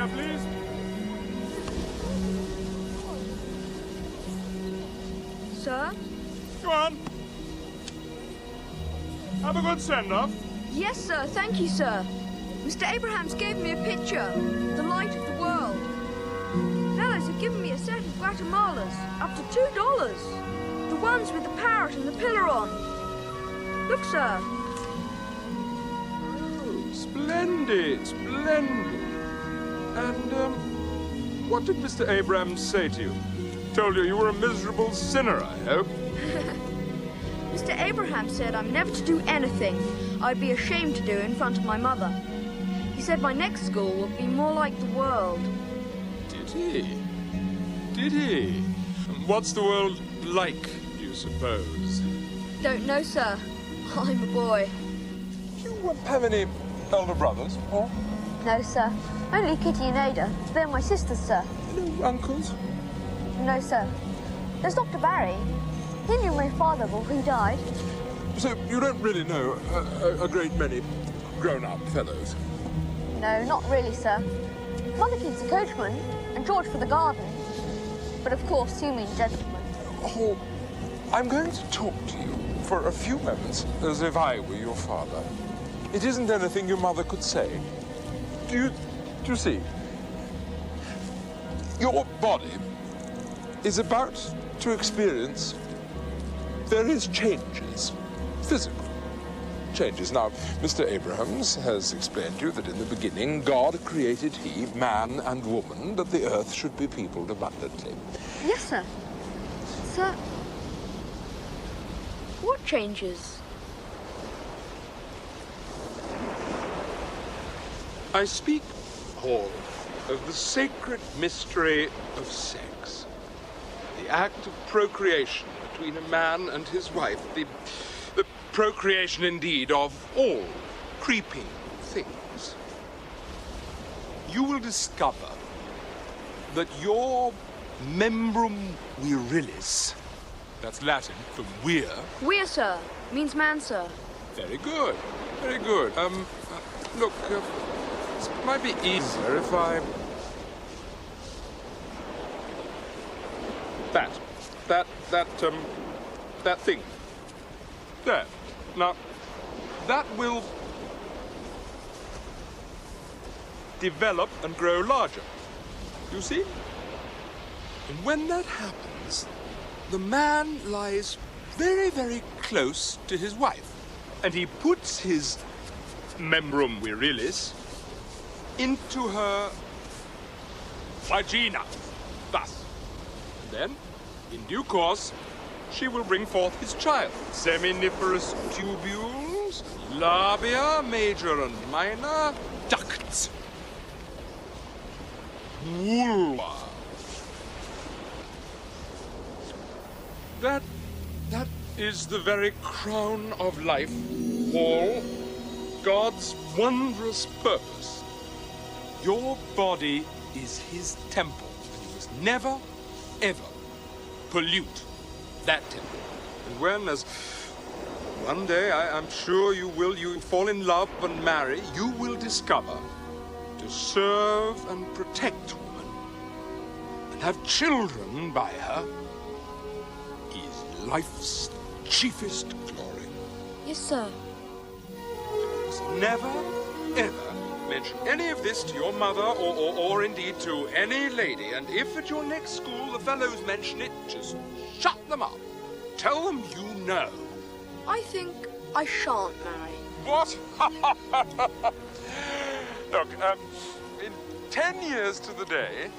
here, please. Sir? Go on. Have a good send-off. Yes, sir. Thank you, sir. Mr. Abrahams gave me a picture. The light of the world. Fellows have given me a set of Guatemalas. Up to $2. The ones with the parrot and the pillar on. Look, sir. Oh, splendid, splendid. And, what did Mr. Abrahams say to you? Told you were a miserable sinner, I hope. Mr. Abrahams said I'm never to do anything I'd be ashamed to do in front of my mother. He said my next school would be more like the world. Did he? Did he? What's the world like, do you suppose? Don't know, sir. I'm a boy. Do you have any elder brothers, or? No, sir. Only Kitty and Ada. They're my sisters, sir. No uncles? No, sir. There's Dr. Barry. He knew my father before he died. So you don't really know a great many grown-up fellows? No, not really, sir. Mother keeps a coachman and George for the garden. But of course, you mean gentlemen. Oh, I'm going to talk to you for a few moments as if I were your father. It isn't anything your mother could say. Do you see? Your body is about to experience various changes, physical changes. Now, Mr. Abrahams has explained to you that in the beginning, God created he, man and woman, that the earth should be peopled abundantly. Yes, sir. Sir, what changes? I speak, Hall, of the sacred mystery of sex. The act of procreation between a man and his wife. The procreation, indeed, of all creeping things. You will discover that your membrum virilis, that's Latin for weir. Weir, sir. Means man, sir. Very good, very good. Look, this might be easier if I... That thing. There. Now, that will develop and grow larger. You see? And when that happens, the man lies very, very close to his wife. And he puts his membrum virilis into her vagina. Thus. And then, in due course, she will bring forth his child. Seminiferous tubules, labia, major and minor, ducts. Vulva. That is the very crown of life, all God's wondrous purpose. Your body is his temple, and you must never, ever pollute that temple. And when, as one day I'm sure you fall in love and marry, you will discover to serve and protect woman and have children by her is life's chiefest glory. Yes, sir. You must never, ever mention any of this to your mother or indeed to any lady. And if at your next school the fellows mention it, just shut them up. Tell them you know. I think I shan't marry. What? Look, in 10 years to the day,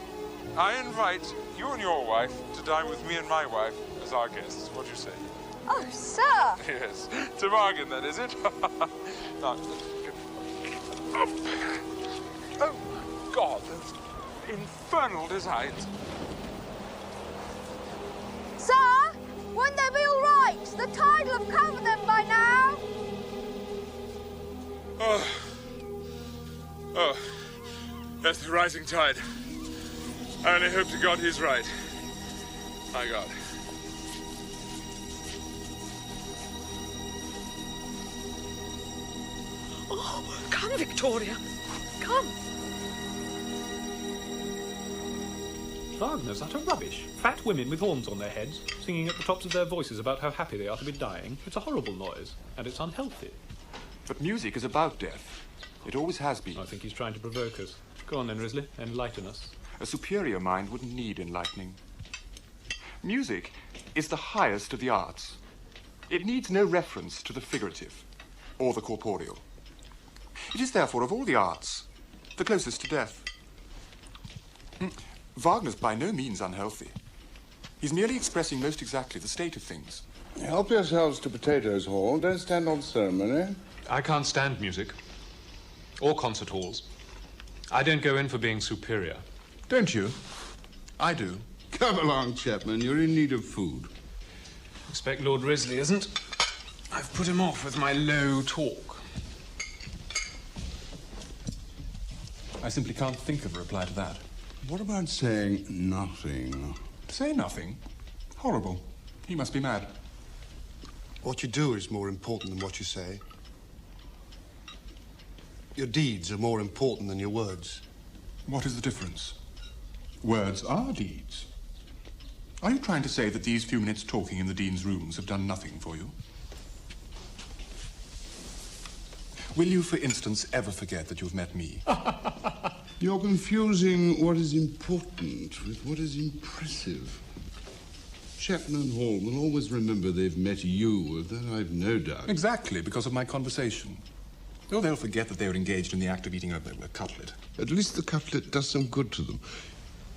I invite you and your wife to dine with me and my wife as our guests. What do you say? Oh, sir! Yes. It's a bargain, then, is it? Now, oh, God, those infernal designs. Sir! Wouldn't they be all right? The tide will have covered them by now. Oh, that's the rising tide. I only hope to God he's right. My God. Oh, come, Victoria. Come. Wagner's utter rubbish. Fat women with horns on their heads, singing at the tops of their voices about how happy they are to be dying. It's a horrible noise, and it's unhealthy. But music is about death. It always has been. I think he's trying to provoke us. Go on then, Risley, enlighten us. A superior mind wouldn't need enlightening. Music is the highest of the arts. It needs no reference to the figurative or the corporeal. It is therefore, of all the arts, the closest to death. Wagner's by no means unhealthy. He's merely expressing most exactly the state of things. Help yourselves to potatoes, Hall. Don't stand on ceremony. I can't stand music. Or concert halls. I don't go in for being superior. Don't you? I do. Come along, Chapman. You're in need of food. Expect Lord Risley isn't. I've put him off with my low talk. I simply can't think of a reply to that. What about saying nothing? Say nothing? Horrible. He must be mad. What you do is more important than what you say. Your deeds are more important than your words. What is the difference? Words are deeds. Are you trying to say that these few minutes talking in the Dean's rooms have done nothing for you? Will you, for instance, ever forget that you've met me? You're confusing what is important with what is impressive. Chapman and Hall will always remember they've met you, of that I've no doubt. Exactly, because of my conversation. Oh, they'll forget that they were engaged in the act of eating a cutlet. At least the cutlet does some good to them.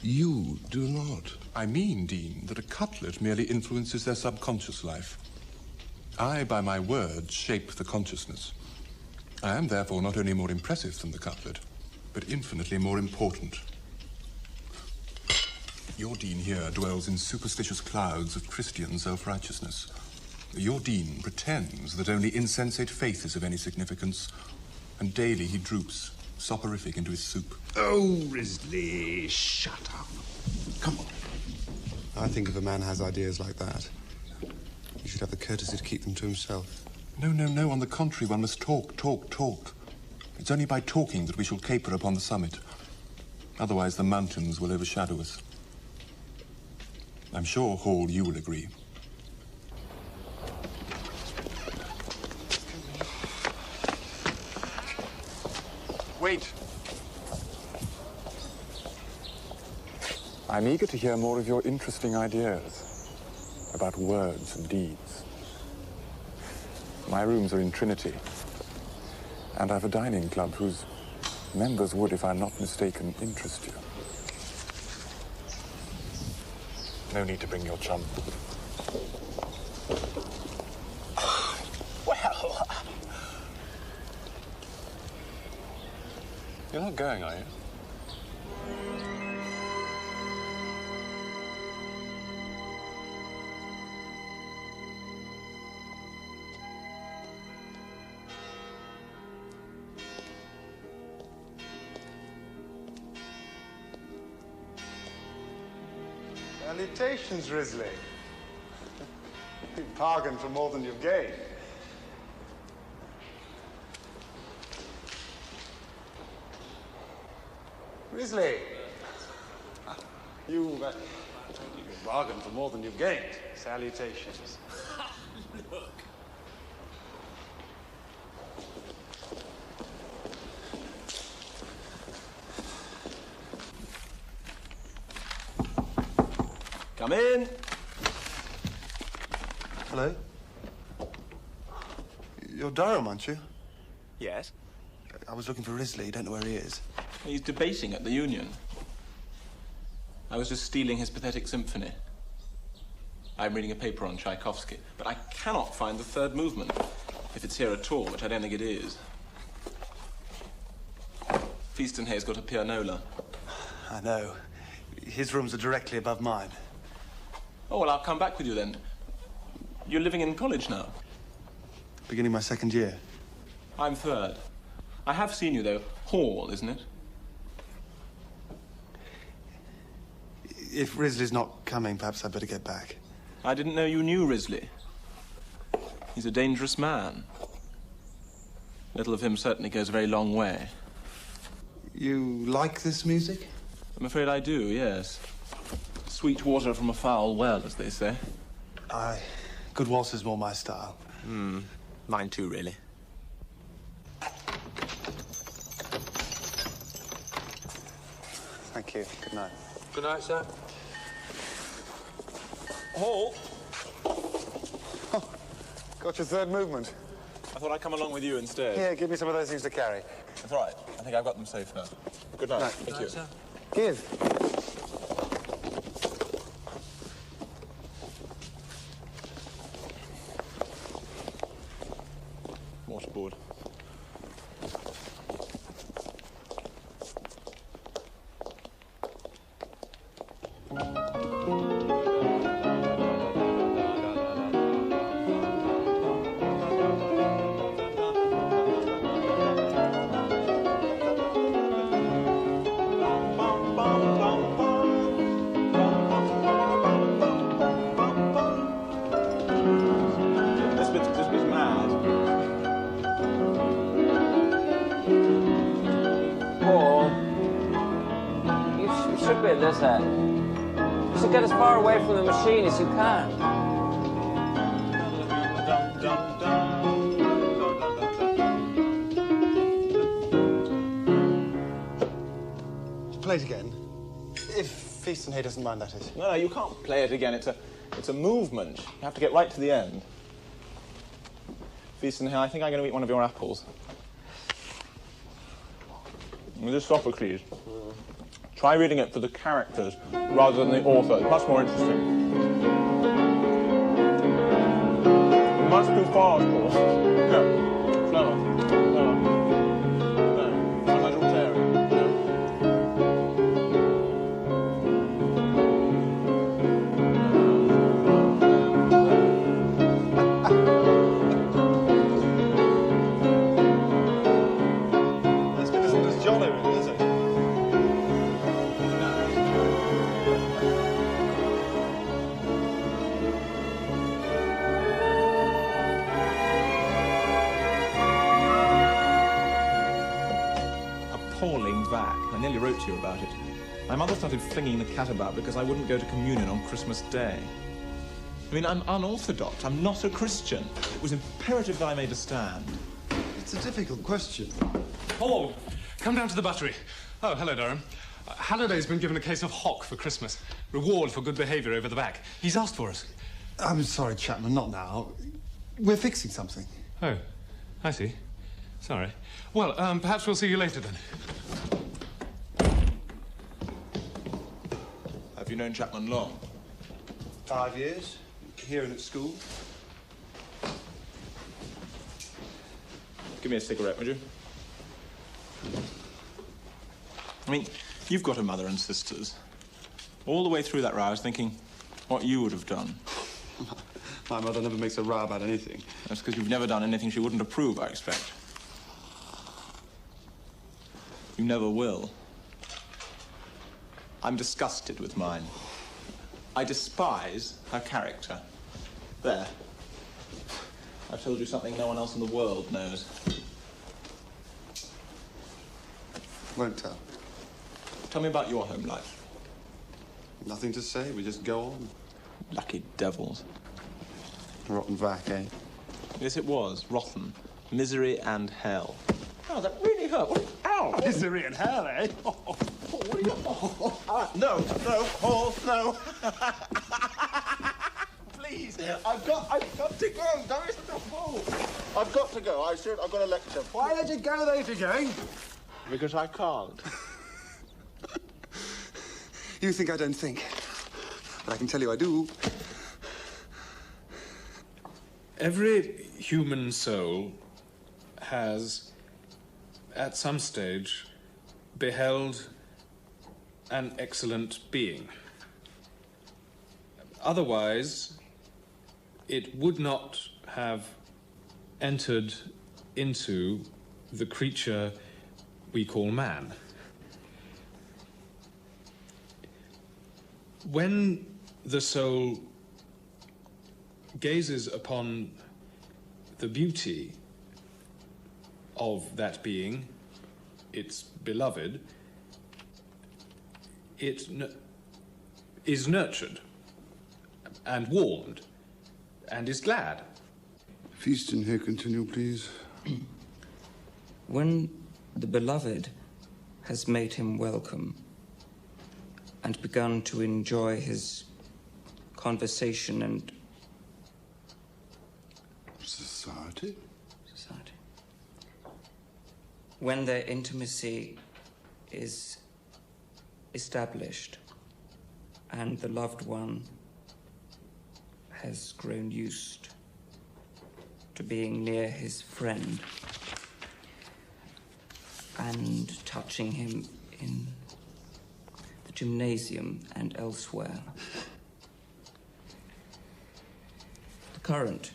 You do not. I mean, Dean, that a cutlet merely influences their subconscious life. I, by my words, shape the consciousness. I am therefore not only more impressive than the cutlet, but infinitely more important. Your Dean here dwells in superstitious clouds of Christian self-righteousness. Your Dean pretends that only insensate faith is of any significance, and daily he droops, soporific, into his soup. Oh, Risley, shut up. Come on. I think if a man has ideas like that, he should have the courtesy to keep them to himself. No, no, no. On the contrary, one must talk, talk, talk. It's only by talking that we shall caper upon the summit. Otherwise, the mountains will overshadow us. I'm sure, Hall, you will agree. Wait. I'm eager to hear more of your interesting ideas about words and deeds. My rooms are in Trinity, and I have a dining club whose members would, if I'm not mistaken, interest you. No need to bring your chum. Well... You're not going, are you? Salutations, Risley. You bargained for more than you've gained. Risley, you bargained for more than you've gained. Salutations. Look. Come in. Hello. You're Durham, aren't you? Yes? I was looking for Risley. Don't know where he is. He's debating at the Union. I was just stealing his pathetic symphony. I'm reading a paper on Tchaikovsky, but I cannot find the third movement. If it's here at all, which I don't think it is. Feastonhay's got a pianola. I know. His rooms are directly above mine. Oh, well, I'll come back with you then. You're living in college now? Beginning my second year. I'm third. I have seen you, though. Hall, isn't it? If Risley's not coming, perhaps I'd better get back. I didn't know you knew Risley. He's a dangerous man. Little of him certainly goes a very long way. You like this music? I'm afraid I do, yes. Sweet water from a foul well, as they say. Aye. Good waltz is more my style. Mine too, really. Thank you. Good night. Good night, sir. Hall, Got your third movement. I thought I'd come along with you instead. Here, give me some of those things to carry. That's all right. I think I've got them safe now. Good night. Right. Thank you. Sir. Give. Waterboard. This bit's mad. Paul, you should be at this end. You should get as far away from the machine as you can. Play it again. If Feast and Hay doesn't mind, that is. No, you can't play it again. It's a movement. You have to get right to the end. Feast and Hay, I think I'm going to eat one of your apples. This is Sophocles. Try reading it for the characters rather than the author. It's much more interesting. Much too fast, Paul. No. Slower. Slower. No. I'm a little tear. No. This bit isn't as jolly, really, is it? Appalling vac. I nearly wrote to you about it. My mother started flinging the cat about because I wouldn't go to communion on Christmas Day. I mean, I'm unorthodox. I'm not a Christian. It was imperative that I made a stand. It's a difficult question. Paul, come down to the buttery. Oh, hello, Durham. Halliday's been given a case of hock for Christmas. Reward for good behaviour over the back. He's asked for us. I'm sorry, Chapman, not now. We're fixing something. Oh, I see. Sorry. Well, perhaps we'll see you later then. Have you known Chapman long? 5 years, here and at school. Give me a cigarette, would you? I mean, you've got a mother and sisters. All the way through that row, I was thinking what you would have done. My mother never makes a row about anything. That's because you've never done anything she wouldn't approve, I expect. You never will. I'm disgusted with mine. I despise her character. There. I've told you something no one else in the world knows. Won't tell. Tell me about your home life. Nothing to say, we just go on. Lucky devils. Rotten vac, eh? Yes, it was. Rotten. Misery and hell. Oh, that really hurt. What? Ow! Misery and hell, eh? What are you... no, Paul, no. Please, I've got to go. Don't listen to Paul. I've got to go. I've got a lecture. Why let you go there if you're going? Because I can't. You think I don't think, but I can tell you I do. Every human soul has, at some stage, beheld an excellent being. Otherwise, it would not have entered into the creature we call man. When the soul gazes upon the beauty of that being, its beloved, it is nurtured and warmed and is glad. Feast in here, continue, please. When the beloved has made him welcome and begun to enjoy his conversation and society. When their intimacy is established and the loved one has grown used to being near his friend and touching him in the gymnasium and elsewhere. The current,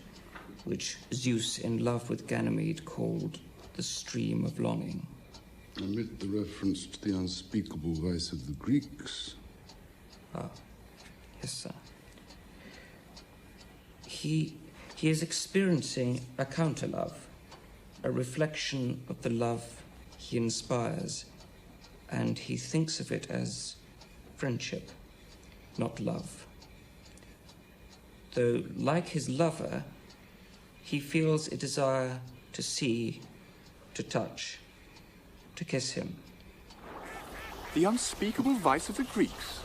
which Zeus in love with Ganymede called the stream of longing. Omit the reference to the unspeakable vice of the Greeks. Ah, yes, sir. He is experiencing a counter-love, a reflection of the love he inspires, and he thinks of it as friendship, not love. Though, like his lover, he feels a desire to see, to touch, to kiss him. The unspeakable vice of the Greeks.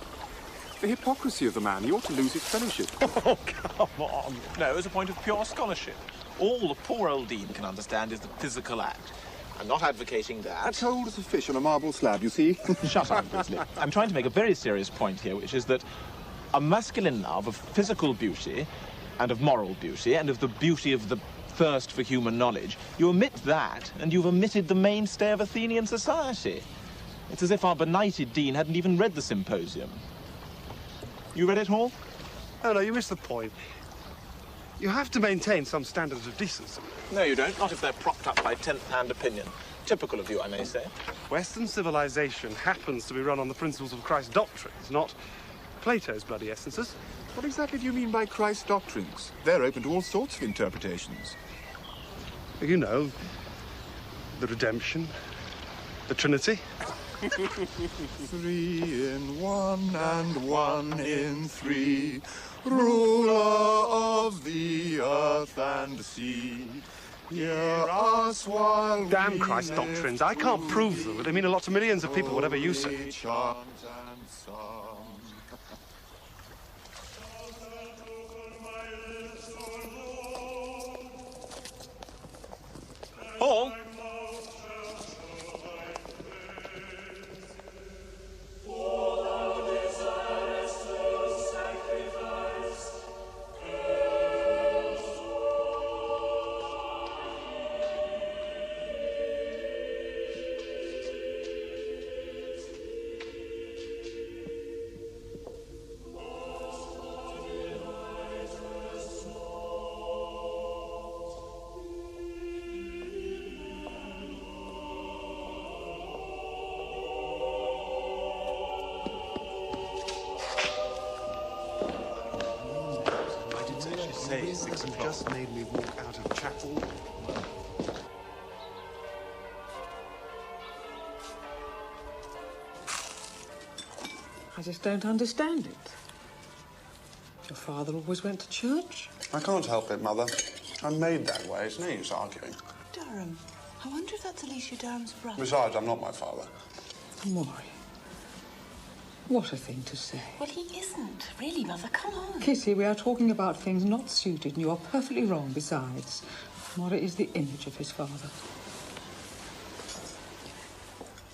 The hypocrisy of the man. He ought to lose his fellowship. Oh, come on. No, as a point of pure scholarship. All the poor old dean can understand is the physical act. I'm not advocating that. Cold as a fish on a marble slab, you see. Shut up, Grizzly. I'm trying to make a very serious point here, which is that a masculine love of physical beauty and of moral beauty and of the beauty of the thirst for human knowledge, you omit that and you've omitted the mainstay of Athenian society. It's as if our benighted dean hadn't even read the symposium. You read it, Hall? No, you missed the point. You have to maintain some standards of decency. No, you don't. Not if they're propped up by 10th-hand opinion. Typical of you, I may say. Western civilization happens to be run on the principles of Christ's doctrines, not Plato's bloody essences. What exactly do you mean by Christ's doctrines? They're open to all sorts of interpretations. You know, the redemption, the Trinity. 3 in 1 and 1 in 3, ruler of the earth and sea. Hear us while Damn Christ's doctrines. I can't prove them, but they mean a lot to millions of people, whatever you say. Hall? Just made me walk out of chapel. I just don't understand it. Your father always went to church? I can't help it, Mother. I'm made that way. It's no use arguing. Durham. I wonder if that's Alicia Durham's brother. Besides, I'm not my father. Maury. What a thing to say. Well, he isn't. Really, Mother, come on. Kitty, we are talking about things not suited, and you are perfectly wrong besides. Maury is the image of his father.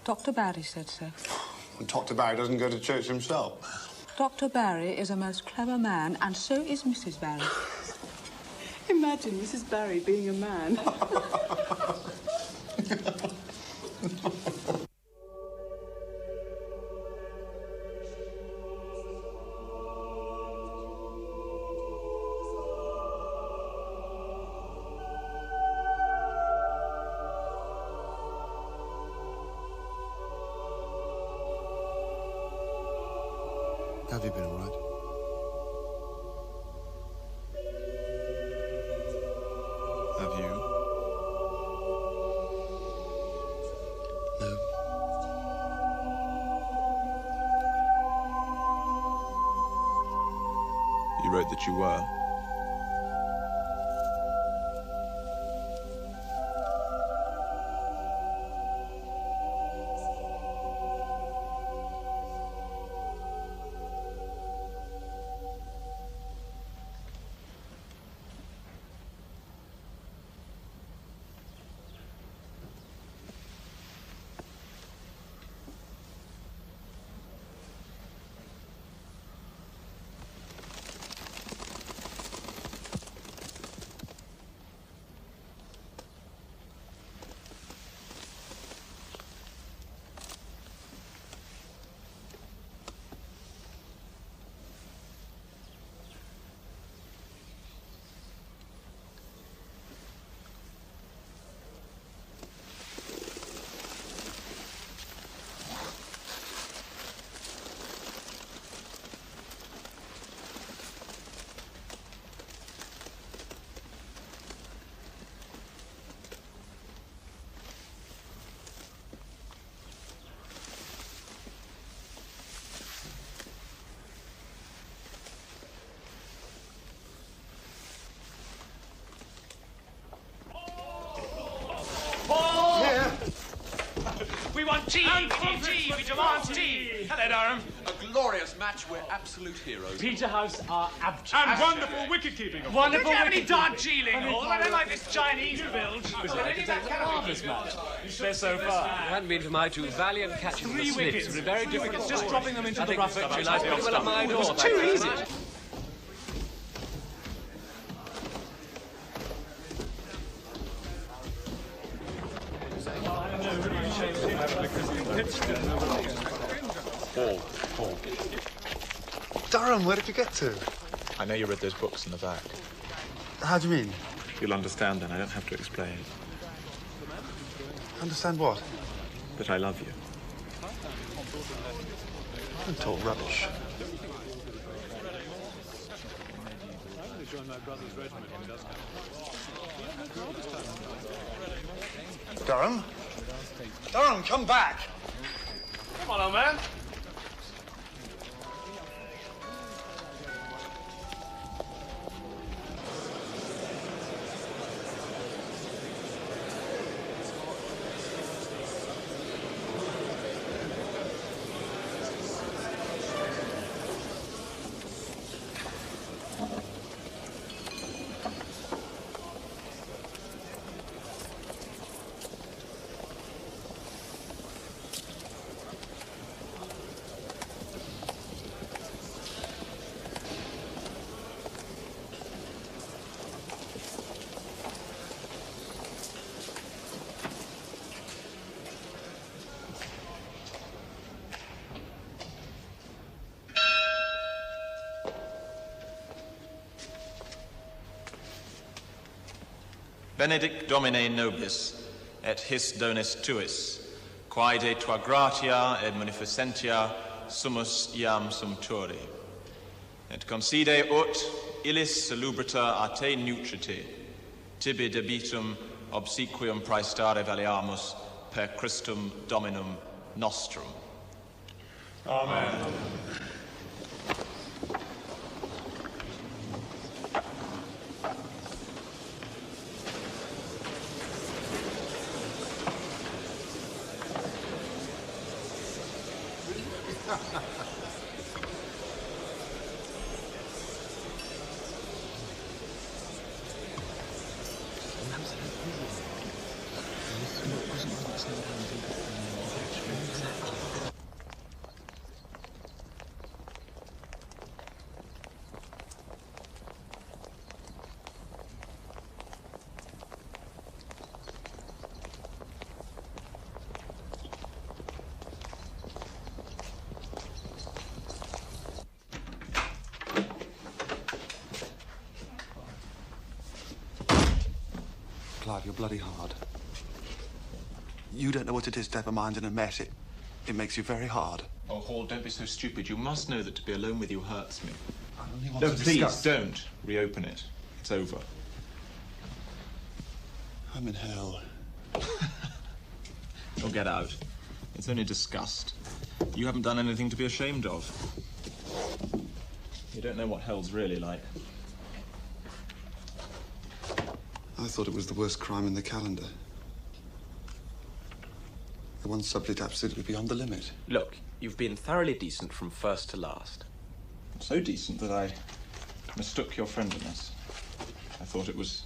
Dr. Barry said so. Dr. Barry doesn't go to church himself. Dr. Barry is a most clever man, and so is Mrs. Barry. Imagine Mrs. Barry being a man. Have you been all right? Have you? No. wrote that you were. We want tea! We need tea! We demand tea! Hello, Durham. A glorious match. We're absolute heroes. Peterhouse are abject. And wonderful wicket-keeping. Wonderful. Did you have any Darjeeling Hall? I don't like this Chinese bilge. Marvellous match. They're so far. It hadn't been for my two valiant catches of the 3 wickets. Smiths. Very different. Just dropping them into the rough. Victory lies well at my door. It was too easy. Paul. Durham, where did you get to? I know you read those books in the back. How do you mean? You'll understand then. I don't have to explain. Understand what? That I love you. Don't talk rubbish. Durham? Durham, come back! Come on, old man. Benedict Domine nobis, et his donis tuis, quae tua gratia et munificentia sumus iam sumpturi. Et concede ut illis salubrita a te nutrite, tibi debitum obsequium praestare valeamus per Christum Dominum nostrum. Amen. Clive, you're bloody hard. You don't know what it is to have a mind in a mess. It makes you very hard. Oh, Hall, don't be so stupid. You must know that to be alone with you hurts me. I only want No, to please, discuss. don't. Reopen it. It's over. I'm in hell. Or get out. It's only disgust. You haven't done anything to be ashamed of. You don't know what hell's really like. I thought it was the worst crime in the calendar. The one subject absolutely beyond the limit. Look, you've been thoroughly decent from first to last. So decent that I mistook your friendliness. I thought it was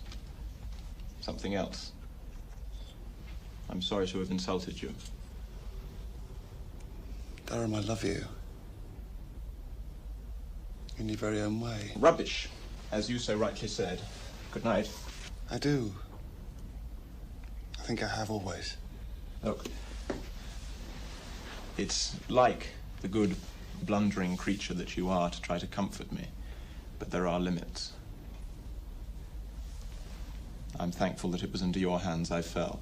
something else. I'm sorry to have insulted you. Durham, I love you. In your very own way. Rubbish, as you so rightly said. Good night. I do. I think I have always. Look, it's like the good, blundering creature that you are to try to comfort me, but there are limits. I'm thankful that it was into your hands I fell.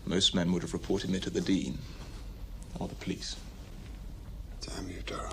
Most men would have reported me to the Dean or the police. Damn you, Durham.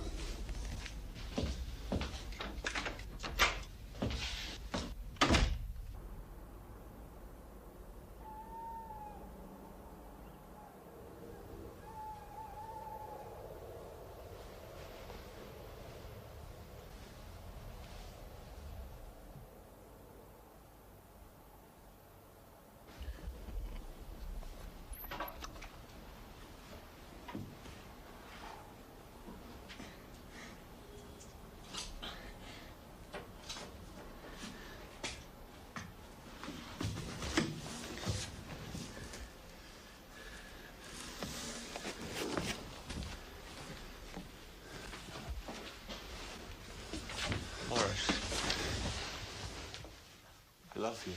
I love you.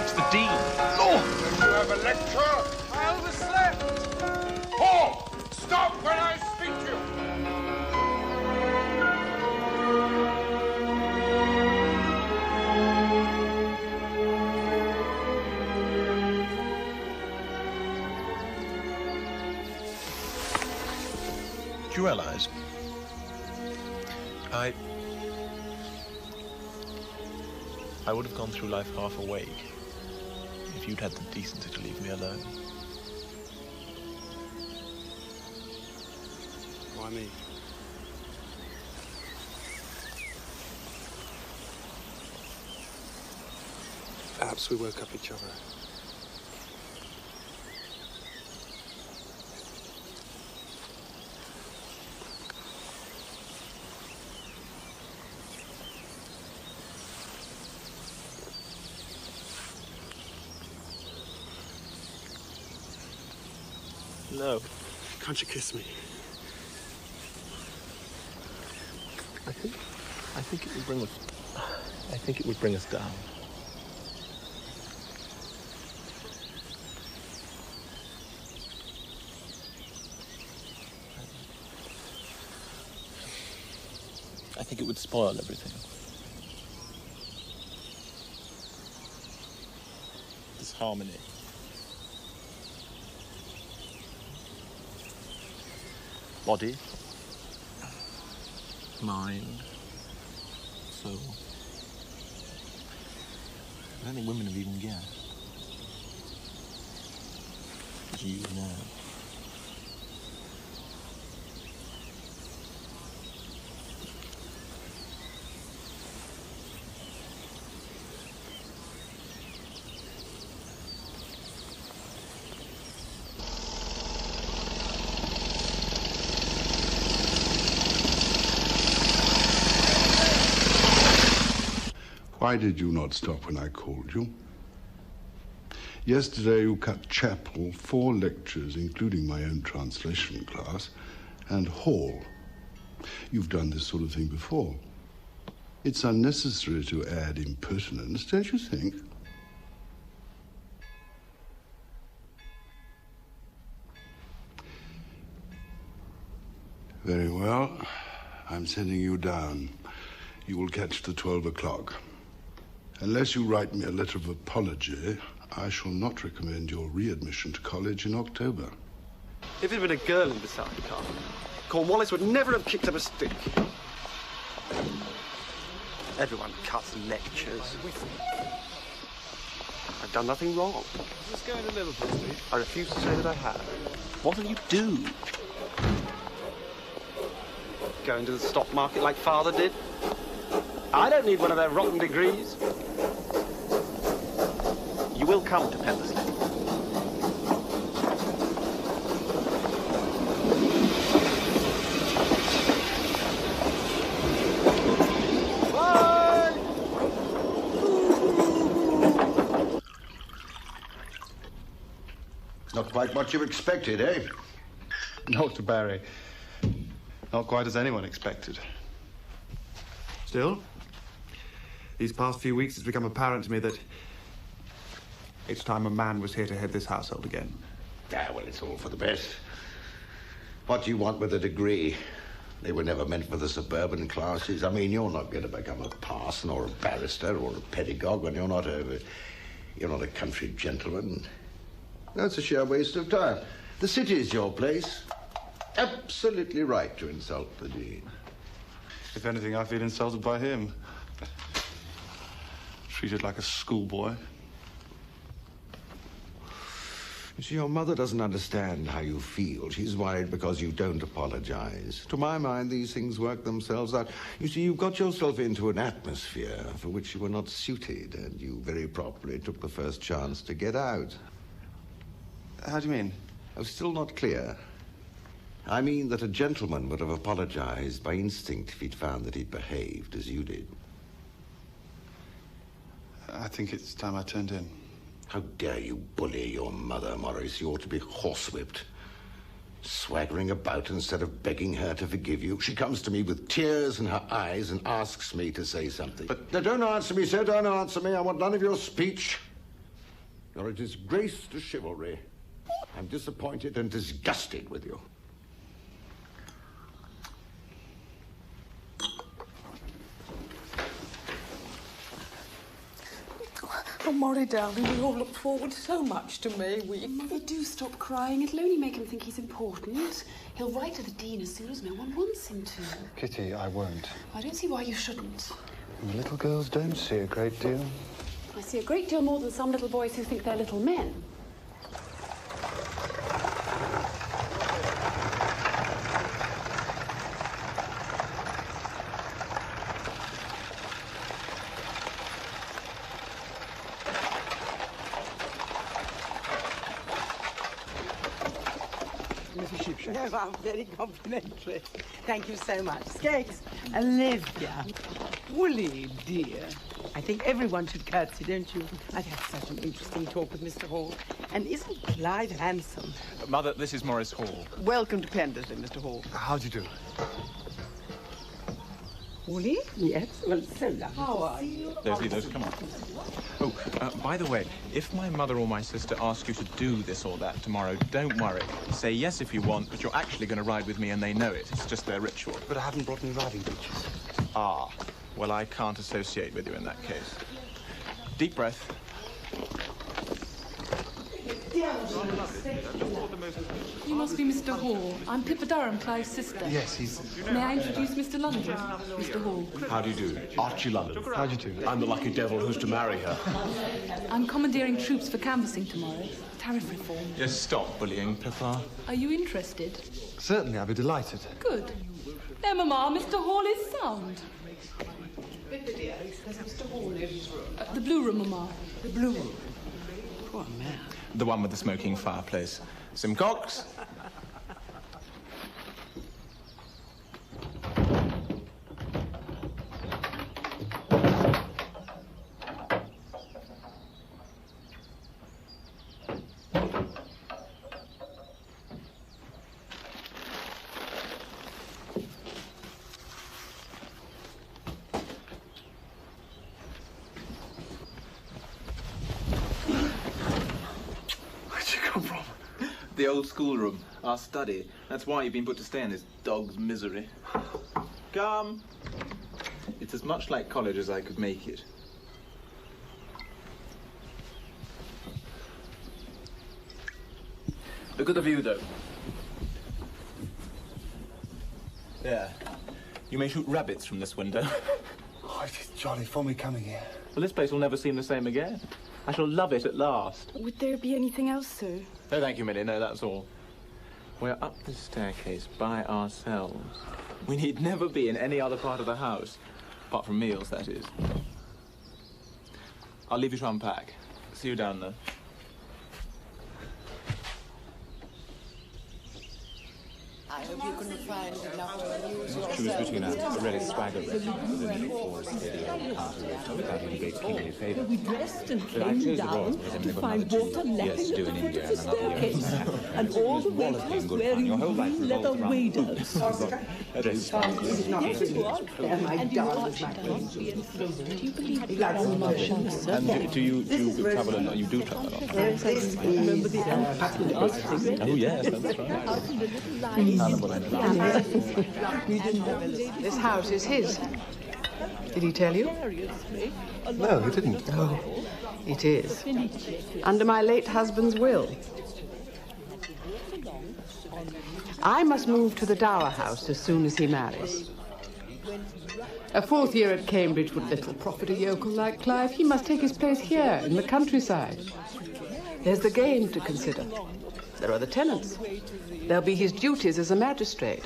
It's the Dean. Lord! Did you have a lecture? I overslept. Paul! Stop when I speak to you! Do you realise? I would have gone through life half awake if you'd had the decency to leave me alone. Why me? Perhaps we woke up each other. No. Can't you kiss me? I think it would bring us. I think it would bring us down. I think it would spoil everything. This harmony. Body, mind, soul. I don't think women have even guessed. You know. Why did you not stop when I called you? Yesterday you cut chapel, 4 lectures, including my own translation class, and hall. You've done this sort of thing before. It's unnecessary to add impertinence, don't you think? Very well. I'm sending you down. You will catch the 12 o'clock. Unless you write me a letter of apology, I shall not recommend your readmission to college in October. If there'd been a girl in beside the car, Cornwallis would never have kicked up a stick. Everyone cuts lectures. I've done nothing wrong. Let's go into Liverpool Street. I refuse to say that I have. What'll you do? Go into the stock market like Father did? I don't need one of their rotten degrees. You will come to Pendersley. Not quite what you expected, eh? Dr. Barry. Not quite as anyone expected. Still, these past few weeks it's become apparent to me that it's time a man was here to head this household again. Ah, well, it's all for the best. What do you want with a degree? They were never meant for the suburban classes. I mean, you're not going to become a parson or a barrister or a pedagogue when you're not a country gentleman. That's a sheer waste of time. The city's your place. Absolutely right to insult the Dean. If anything, I feel insulted by him. Treated like a schoolboy. You see, your mother doesn't understand how you feel. She's worried because you don't apologize. To my mind, these things work themselves out. You see, you got yourself into an atmosphere for which you were not suited, and you very properly took the first chance to get out. How do you mean? Oh, still not clear. I mean that a gentleman would have apologized by instinct if he'd found that he'd behaved as you did. I think it's time I turned in. How dare you bully your mother, Morris? You ought to be horsewhipped. Swaggering about instead of begging her to forgive you. She comes to me with tears in her eyes and asks me to say something. But now, don't answer me, sir. Don't answer me. I want none of your speech. You're a disgrace to chivalry. I'm disappointed and disgusted with you. Oh, Maury, darling, we all look forward so much to May Week. Mother, do stop crying. It'll only make him think he's important. He'll write to the Dean as soon as no one wants him to. Kitty, I won't. I don't see why you shouldn't. The little girls don't see a great deal. I see a great deal more than some little boys who think they're little men. No, I'm very complimentary. Thank you so much. Skeggs, Olivia, Woolly, dear. I think everyone should curtsy, don't you? I've had such an interesting talk with Mr. Hall. And isn't Clyde handsome? Mother, this is Morris Hall. Welcome to Pendersley, Mr. Hall. How do you do? Woolly? Yes, well, so lovely. How are you? Those, come on. Oh, by the way, if my mother or my sister ask you to do this or that tomorrow, don't worry. Say yes if you want, but you're actually going to ride with me and they know it. It's just their ritual. But I haven't brought any riding breeches. Ah, well, I can't associate with you in that case. Deep breath. You must be Mr. Hall. I'm Pippa Durham, Clive's sister. Yes, he's... May I introduce Mr. London? Mr. Hall. How do you do? Archie London. How do you do? I'm the lucky devil who's to marry her. I'm commandeering troops for canvassing tomorrow. Tariff reform. Just stop bullying, Pippa. Are you interested? Certainly, I'd be delighted. Good. There, Mamma, Mr. Hall is sound. Pippa, dear, there's Mr. Hall in his room. The blue room, Mamma. The blue room. Poor man. The one with the smoking fireplace. Simcox? The old schoolroom, our study. That's why you've been put to stay in this dog's misery. Come. It's as much like college as I could make it. Look at the view, though. There. You may shoot rabbits from this window. Oh, it is jolly for me coming here. Well, this place will never seem the same again. I shall love it at last. Would there be anything else, sir? No, thank you, Millie. No, that's all. We're up the staircase by ourselves. We need never be in any other part of the house. Apart from meals, that is. I'll leave you to unpack. See you down there. I hope you can find enough to amuse yourself. Choose between a relic swagger record with an enforced video counter without any great king any favour. We dressed and So I came chose the down royals because to they've got find another water 2 years lapping to do at in the foot India of the and another year in staircase. America. And all the way Walloping was good wearing fun. Your whole life blue revolves leather around waders. That is fun. Yes, you are. And you watch it down. Do you believe it? And do you travel a lot? You do travel a lot? Yes, I remember the Alps. Oh, yes, that's right. This house is his. Did he tell you? No, he didn't. Oh, it is. Under my late husband's will. I must move to the Dower House as soon as he marries. A 4th year at Cambridge would little profit a yokel like Clive. He must take his place here in the countryside. There's the game to consider. There are the tenants. There'll be his duties as a magistrate.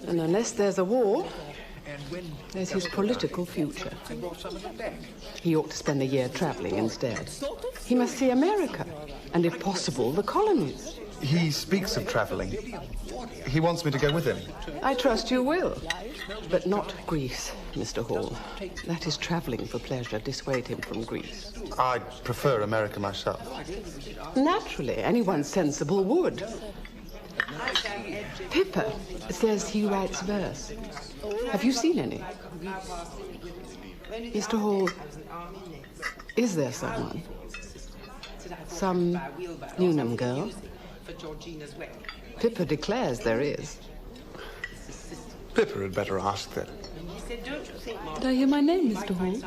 And unless there's a war, there's his political future. He ought to spend a year traveling instead. He must see America, and if possible, the colonies. He speaks of travelling. He wants me to go with him. I trust you will. But not Greece, Mr. Hall. That is travelling for pleasure. Dissuade him from Greece. I'd prefer America myself. Naturally, anyone sensible would. Pippa says he writes verse. Have you seen any? Mr. Hall, is there someone? Some Newnham girl? Pippa declares there is. Pippa had better ask then. Did I hear my name, Mr. Hall?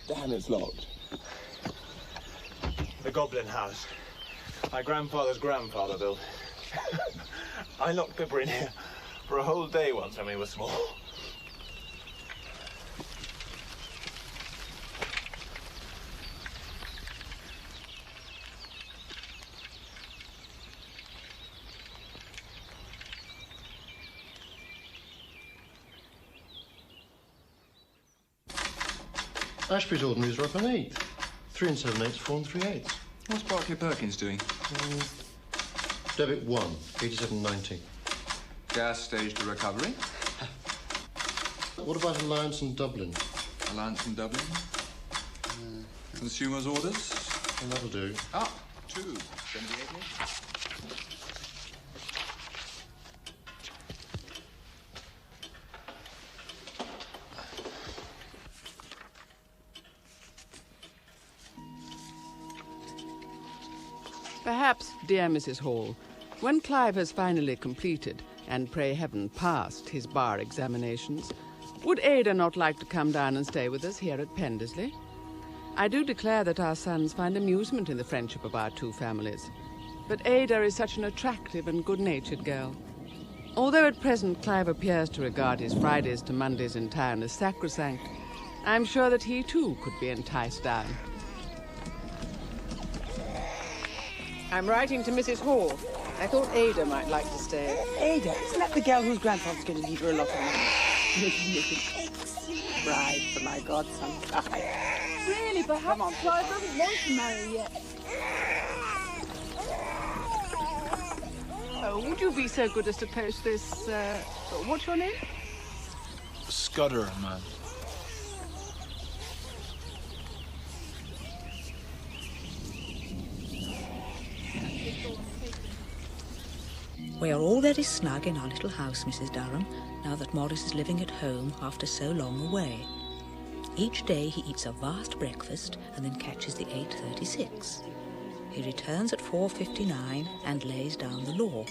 Damn, it's locked. The Goblin House. My grandfather's grandfather built. I locked Pippa in here for a whole day once when we were small. Ashby's ordinaries are up an eighth. 3 7/8, 4 3/8. What's Barclay Perkins doing? Debit 1, 87.90. Gas stage to recovery. What about Alliance in Dublin? Alliance in Dublin. Consumers' orders. Well, that'll do. Up to 78. Perhaps, dear Mrs. Hall, when Clive has finally completed, and pray heaven passed, his bar examinations, would Ada not like to come down and stay with us here at Pendersley? I do declare that our sons find amusement in the friendship of our 2 families. But Ada is such an attractive and good-natured girl. Although at present Clive appears to regard his Fridays to Mondays in town as sacrosanct, I'm sure that he too could be enticed down. I'm writing to Mrs. Hall. I thought Ada might like to stay. Ada, isn't that the girl whose grandfather's going to leave her a lot of money? Bride for my godson, Clive. Really, perhaps Clive doesn't want to marry yet. Oh, would you be so good as to post this, what's your name? Scudder, man. We are all very snug in our little house, Mrs. Durham, now that Morris is living at home after so long away. Each day he eats a vast breakfast and then catches the 8:36. He returns at 4:59 and lays down the law.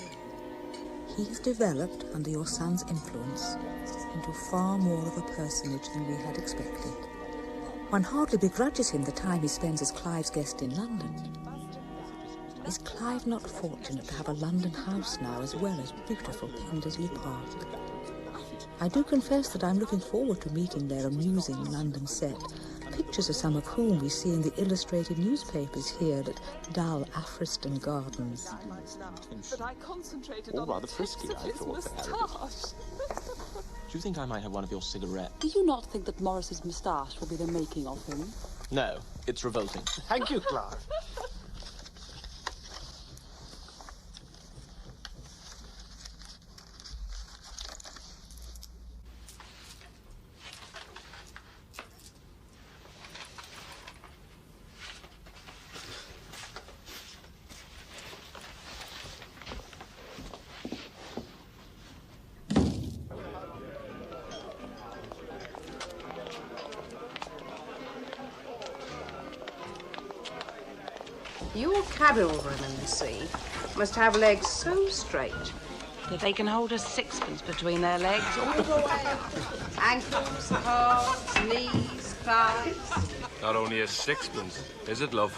He has developed, under your son's influence, into far more of a personage than we had expected. One hardly begrudges him the time he spends as Clive's guest in London. Is Clive not fortunate to have a London house now as well as beautiful Pendersley Park? I do confess that I'm looking forward to meeting their amusing London set, pictures of some of whom we see in the illustrated newspapers here at dull Afriston Gardens. But I concentrated All on rather the frisky, tips of I his thought, moustache. Do you think I might have one of your cigarettes? Do you not think that Morris's moustache will be the making of him? No, it's revolting. Thank you, Clive. Your cavalrymen, must have legs so straight that they can hold a sixpence between their legs all the way up. Ankles, calves, knees, thighs. Not only a sixpence, is it, love?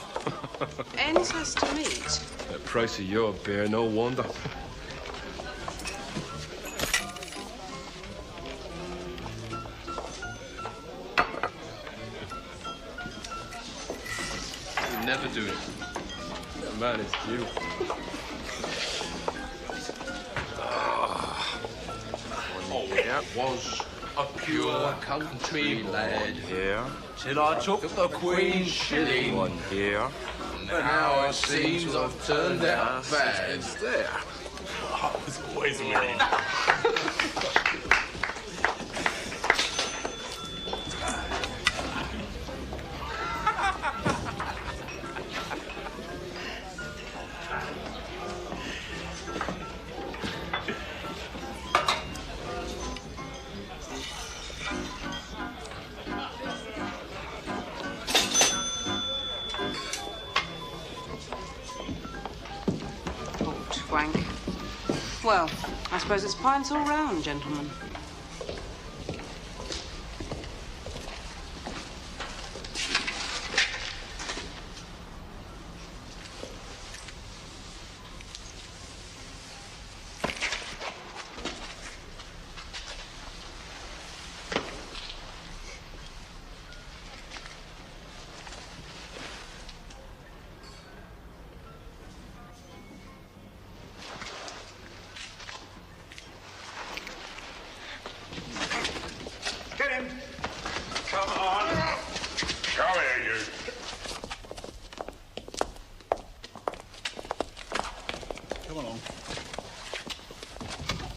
Ends has to meet. The price of your beer, no wonder. You never do it. That man is due. One here was a pure country lad. Here. Till I took the Queen's shilling. One here. But now it seems I've turned out bad. It's there. I was always winning. Well, I suppose it's pints all round, gentlemen.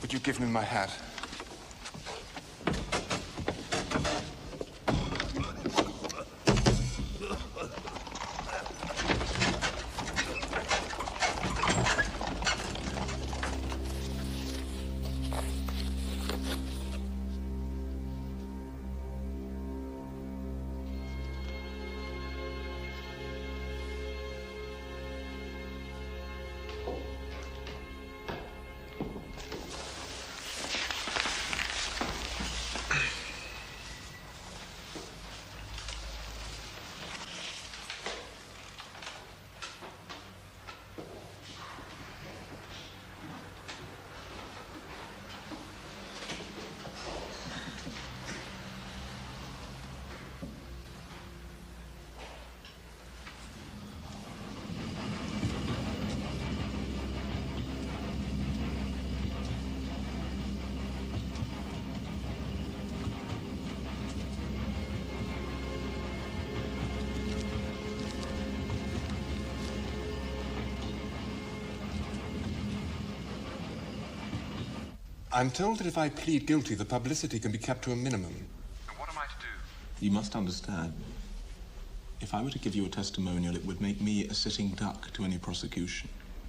Would you give me my hat? I'm told that if I plead guilty, the publicity can be kept to a minimum. And what am I to do? You must understand. If I were to give you a testimonial, it would make me a sitting duck to any prosecution.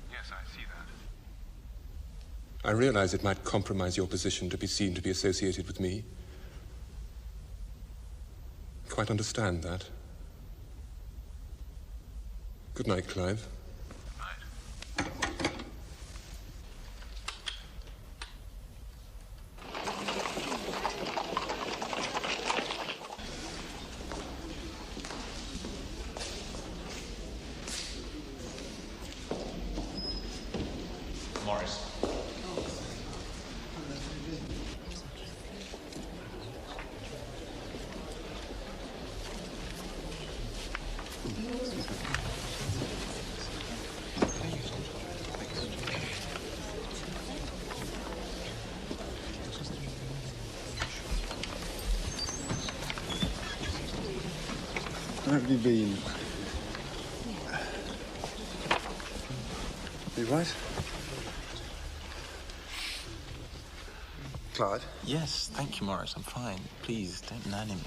Yes, I see that. I realize it might compromise your position to be seen to be associated with me. quite understand that. Good night, Clive. Morris. Where have you been? You right? Clive? Yes, thank you, Morris. I'm fine. Please, don't nanny me.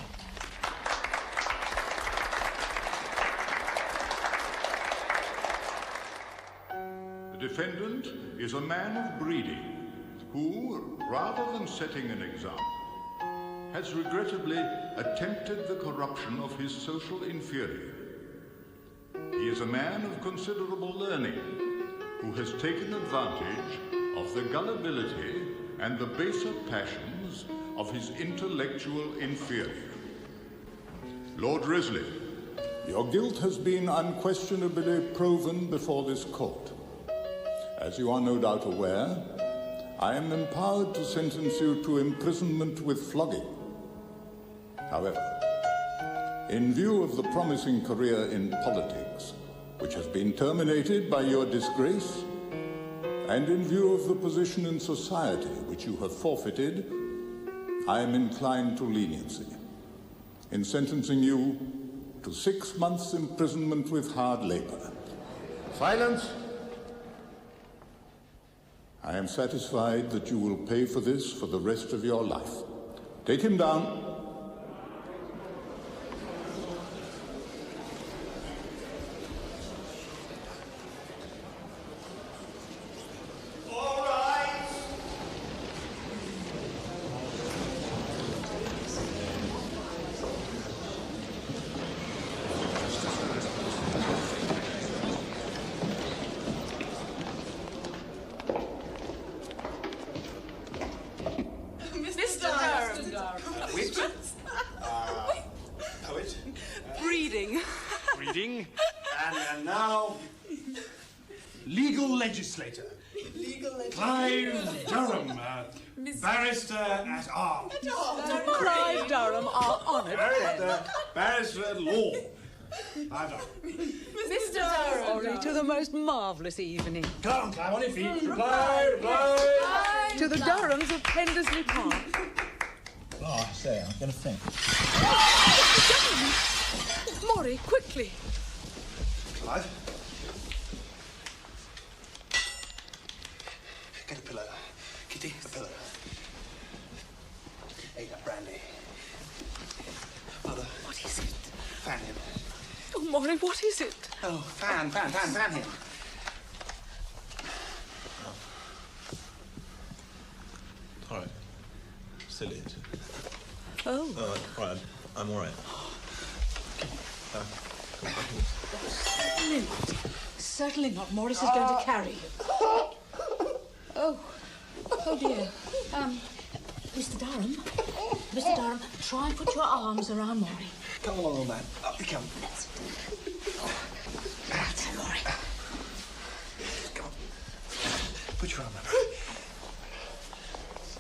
The defendant is a man of breeding who, rather than setting an example, has regrettably attempted the corruption of his social inferior. He is a man of considerable learning who has taken advantage of the gullibility and the baser passions of his intellectual inferior. Lord Risley, your guilt has been unquestionably proven before this court. As you are no doubt aware, I am empowered to sentence you to imprisonment with flogging. However, in view of the promising career in politics, which has been terminated by your disgrace, and in view of the position in society which you have forfeited, I am inclined to leniency in sentencing you to 6 months' imprisonment with hard labor. Silence! I am satisfied that you will pay for this for the rest of your life. Take him down. Poet. Breeding. Breeding. And now, legal legislator. Clive Durham, barrister at arms. Clive Durham, our honoured friend. Barrister at law. Clive Durham. Mr. Durham. Sorry to the most marvellous evening. Come on, Clive, on your feet. Reply. To the Durhams of Pendersley Park. Oh, I say, I'm going to think. Maury, quickly. Clive? Get a pillow. Kitty, a pillow. Hey, that brandy. Mother. What is it? Fan him. Oh, Maury, what is it? Oh, fan him. All right. Silly. Oh. All right. I'm all right. Certainly not. Morris is going to carry you. Oh dear. Mr. Durham. Mr. Durham, try and put your arms around Maury. Come along, old man. Up you come. That's it, Maury. Come on. Put your arm up.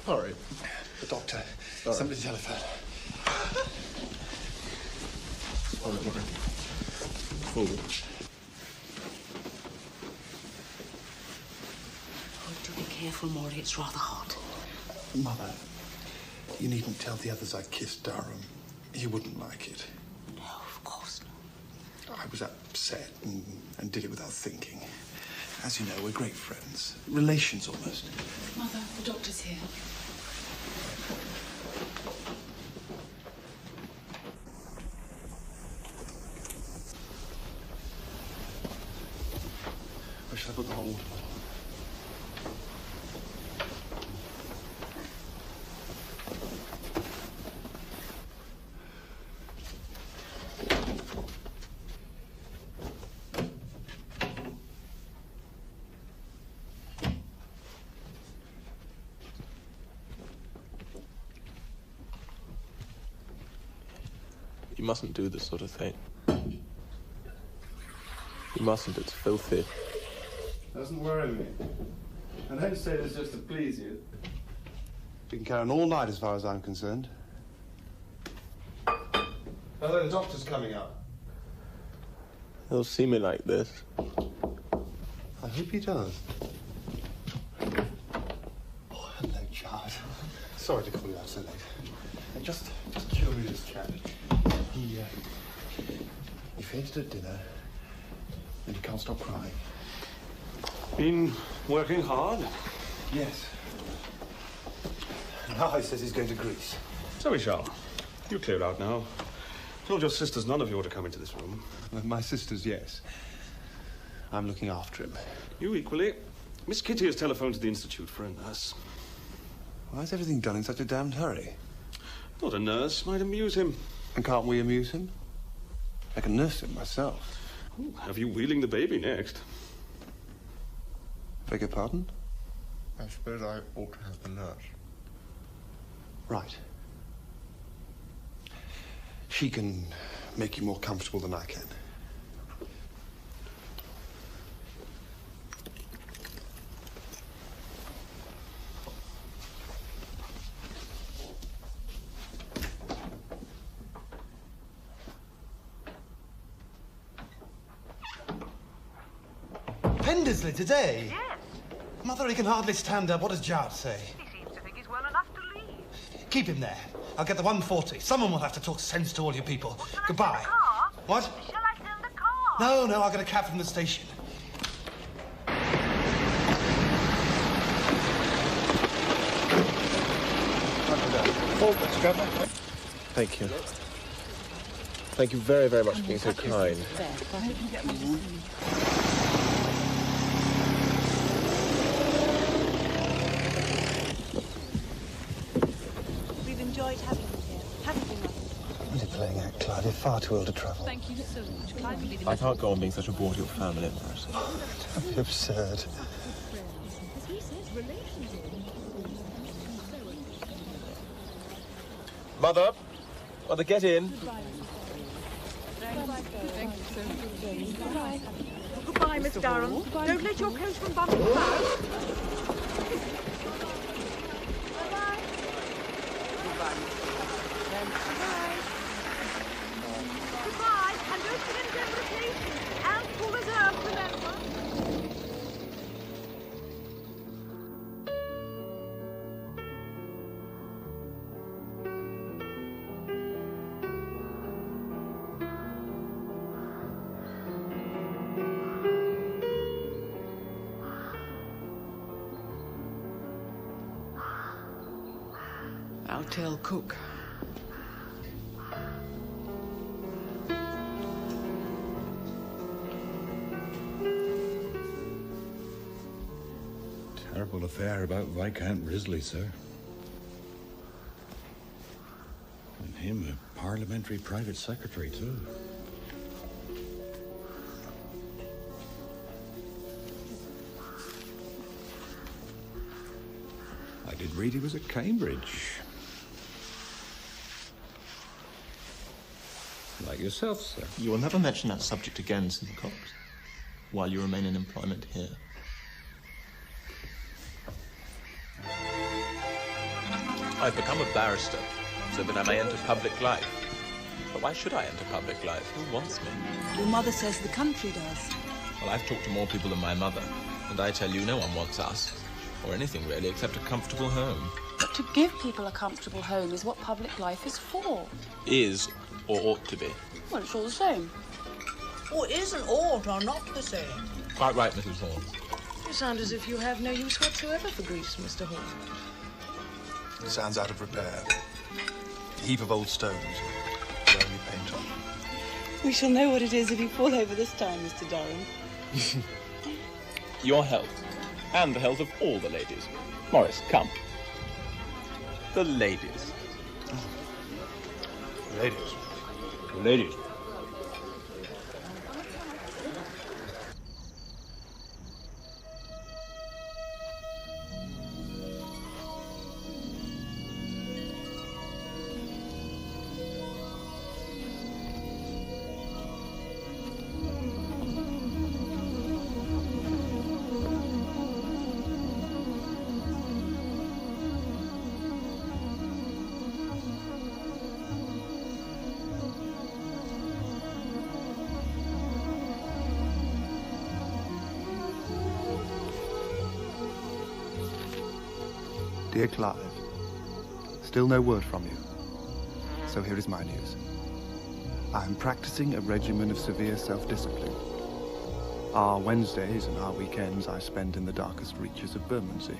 All right. The doctor. All right. Somebody telephone. All right, Maury. Forward. Oh, do be careful, Maury. It's rather hot. Mother, you needn't tell the others I kissed Durham. He wouldn't like it. No, of course not. I was upset and did it without thinking. As you know, we're great friends. Relations, almost. Mother, the doctor's here. Where shall I put the hot water bottle? You mustn't do this sort of thing. You mustn't, it's filthy. Doesn't worry me. I don't say this just to please you. We can carry on all night as far as I'm concerned. Hello, the doctor's coming up. He'll see me like this. I hope he does. Oh, hello, Chard. Sorry to call you out so late. Just curious chat. He fainted at dinner, and he can't stop crying. Been working hard? Yes. Now he says he's going to Greece. So we shall. You clear out now. Told your sisters none of you ought to come into this room. My sisters, yes. I'm looking after him. You equally. Miss Kitty has telephoned to the Institute for a nurse. Why is everything done in such a damned hurry? Thought a nurse might amuse him. And can't we amuse him? I can nurse him myself. Ooh, have you wheeling the baby next? Beg your pardon? I suppose I ought to have the nurse. Right. She can make you more comfortable than I can. Pendersley today? Yes. Mother, he can hardly stand up. What does Jard say? He seems to think he's well enough to leave. Keep him there. I'll get the 140. Someone will have to talk sense to all you people. Goodbye. The car? What? Shall I send the car? No, I'll get a cab from the station. Thank you. Thank you very, very much for being so kind. We've enjoyed having you here, haven't we, Mother? You're playing act, Clyde. You're far too ill to travel. Thank you so much. Clyde will be the I can't go on being such a bore to your family, Morris. Don't be absurd. Mother, get in. Goodbye, Miss Durham. Don't let your coachman bump you out. Goodbye, and don't forget to remember the station. And full reserve, remember. I'll tell Cook. Terrible affair about Viscount Risley, sir. And him a parliamentary private secretary, too. I did read he was at Cambridge. Like yourself, sir. You will never mention that subject again, Simcox, while you remain in employment here. I've become a barrister so that I may enter public life. But why should I enter public life? Who wants me? Your mother says the country does. Well, I've talked to more people than my mother, and I tell you, no one wants us, or anything really, except a comfortable home. But to give people a comfortable home is what public life is for. Is, or ought to be. Well, it's all the same. Or isn't ought or not the same? Quite right, Mrs. Horn. You sound as if you have no use whatsoever for Greece, Mr. Horn. It sounds out of repair. A heap of old stones. Where you paint on. We shall know what it is if you fall over this time, Mr. Durham. Your health, and the health of all the ladies. Morris, come. The ladies. Ladies. Ladies. Dear Clive, still no word from you. So here is my news. I am practicing a regimen of severe self-discipline. Our Wednesdays and our weekends I spend in the darkest reaches of Bermondsey,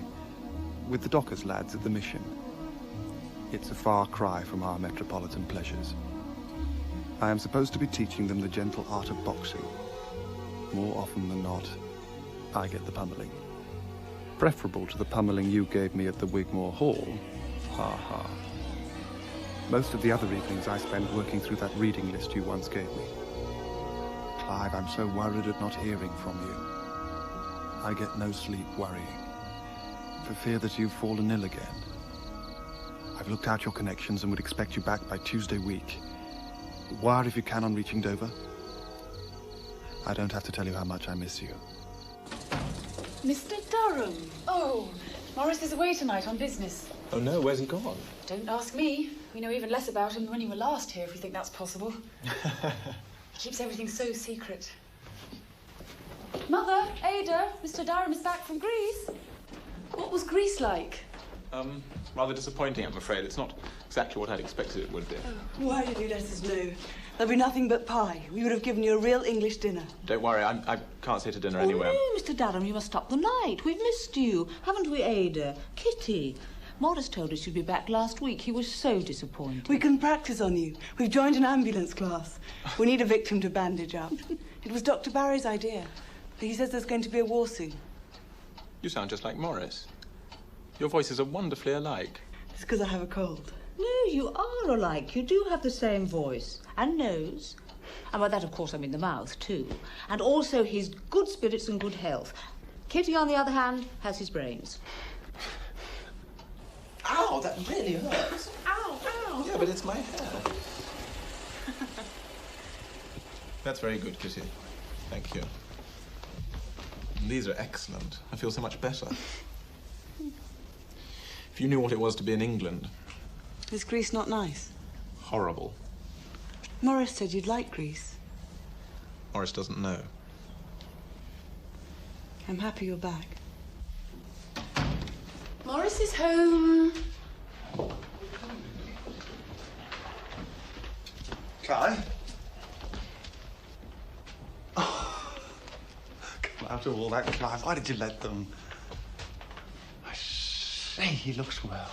with the dockers lads at the mission. It's a far cry from our metropolitan pleasures. I am supposed to be teaching them the gentle art of boxing. More often than not, I get the pummeling. Preferable to the pummeling you gave me at the Wigmore Hall. Ha ha. Most of the other evenings I spend working through that reading list you once gave me. Clive, I'm so worried at not hearing from you. I get no sleep worrying, for fear that you've fallen ill again. I've looked out your connections and would expect you back by Tuesday week. Wire if you can on reaching Dover. I don't have to tell you how much I miss you. Mr. Durham. Oh, Morris is away tonight on business. Oh no, where's he gone? Don't ask me. We know even less about him than when you were last here, if you think that's possible. He keeps everything so secret. Mother, Ada, Mr. Durham is back from Greece. What was Greece like? Rather disappointing, I'm afraid. It's not exactly what I'd expected it would be. Why did you let us know? There'll be nothing but pie. We would have given you a real English dinner. Don't worry, I can't stay to dinner anywhere. Oh, no, Mr. Durham, you must stop the night. We've missed you. Haven't we, Ada? Kitty. Morris told us you'd be back last week. He was so disappointed. We can practice on you. We've joined an ambulance class. We need a victim to bandage up. It was Dr. Barry's idea. He says there's going to be a war soon. You sound just like Morris. Your voices are wonderfully alike. It's because I have a cold. No, you are alike. You do have the same voice and nose. And by that, of course, I mean the mouth, too. And also his good spirits and good health. Kitty, on the other hand, has his brains. Ow, that really hurts. Ow, ow. Yeah, but it's my hair. That's very good, Kitty. Thank you. These are excellent. I feel so much better. If you knew what it was to be in England. Is Greece not nice? Horrible. Morris said you'd like Greece. Morris doesn't know. I'm happy you're back. Morris is home. Clive? Oh. Come out of all that, Clive. Why did you let them? I say, he looks well.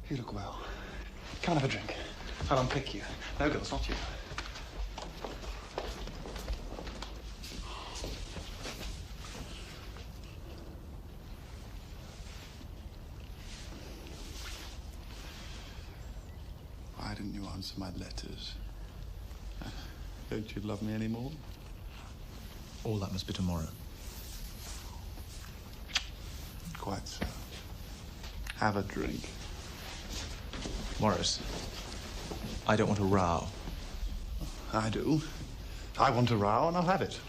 You look well. Come and have a drink. I'll unpick you. No, girls, not you. Why didn't you answer my letters? Don't you love me anymore? All that must be tomorrow. Quite so. Have a drink. Morris, I don't want a row. I do. I want a row, and I'll have it.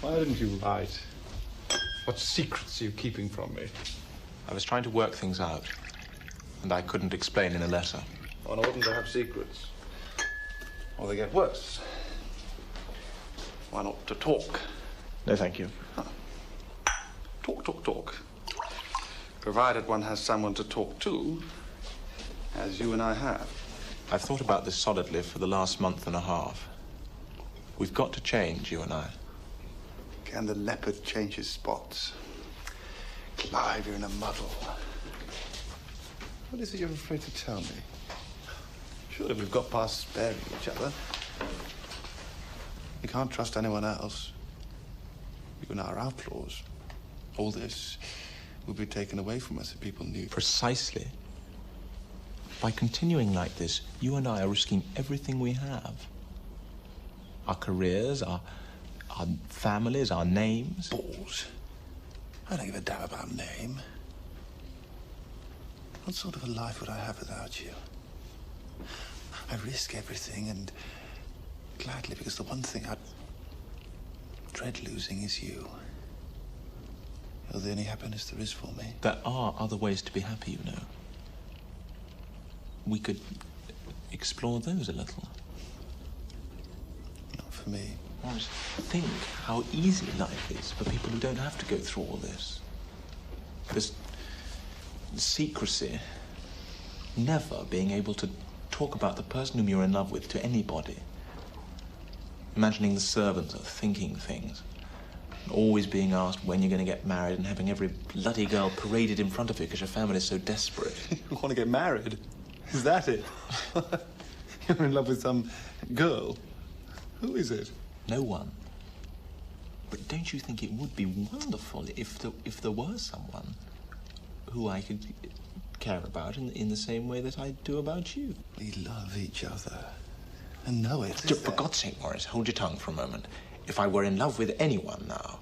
Why didn't you write? What secrets are you keeping from me? I was trying to work things out, and I couldn't explain in a letter. One oughtn't to have secrets, or they get worse. One ought to talk. No, thank you. Huh. Talk. Provided one has someone to talk to, as you and I have. I've thought about this solidly for the last month and a half. We've got to change, you and I. Can the leopard change his spots? Clive, you're in a muddle. What is it you're afraid to tell me? Surely we've got past sparing each other. We can't trust anyone else. You and I are outlaws. All this would be taken away from us if people knew. Precisely. By continuing like this, you and I are risking everything we have. Our careers, our families, our names. Balls. I don't give a damn about name. What sort of a life would I have without you? I risk everything, and gladly, because the one thing I dread losing is you. You're the only happiness there is for me. There are other ways to be happy, you know. We could explore those a little. Not for me. Morris, think how easy life is for people who don't have to go through all this. This secrecy, never being able to talk about the person whom you're in love with to anybody. Imagining the servants are thinking things. Always being asked when you're going to get married and having every bloody girl paraded in front of you because your family's so desperate. You want to get married? Is that it? You're in love with some girl? Who is it? No one. But don't you think it would be wonderful if there were someone who I could care about in the same way that I do about you? We love each other. And know it. For God's sake, Morris, hold your tongue for a moment. If I were in love with anyone now,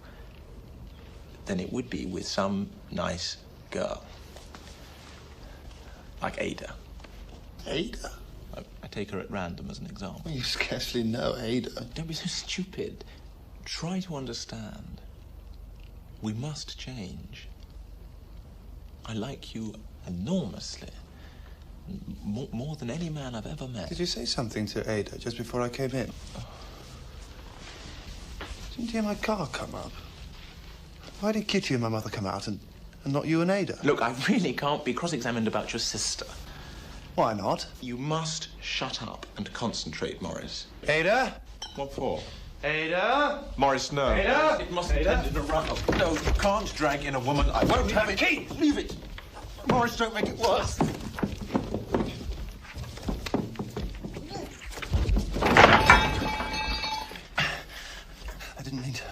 then it would be with some nice girl. Like Ada. Ada? I take her at random as an example. Well, you scarcely know Ada. Don't be so stupid. Try to understand. We must change. I like you enormously. More than any man I've ever met. Did you say something to Ada just before I came in? Didn't you hear my car come up? Why did Kitty and my mother come out and not you and Ada? Look, I really can't be cross-examined about your sister. Why not? You must shut up and concentrate, Morris. Ada? What for? Ada? Morris, no. Ada? It mustn't end in a row. No, you can't drag in a woman. I won't have it. Key! Leave it. Morris, don't make it worse. I didn't mean to.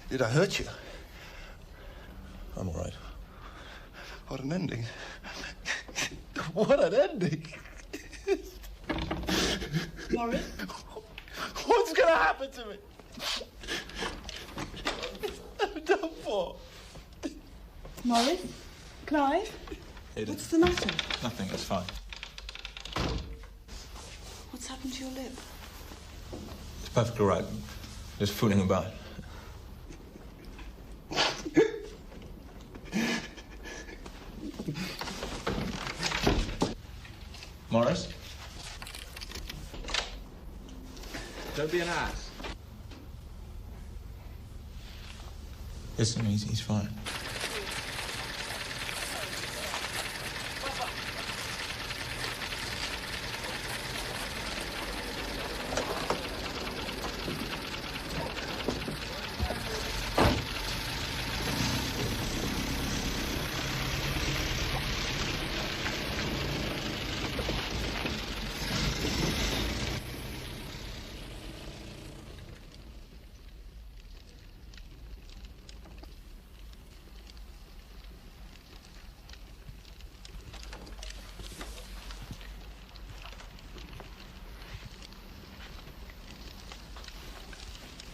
Did I hurt you? I'm all right. What an ending. What an ending. Morris? What's going to happen to me? I'm done for. Morris? Clive? Ada. What's the matter? Nothing, it's fine. What's happened to your lip? It's perfectly all right. Just fooling about. Morris? Don't be an ass. Listen, he's fine.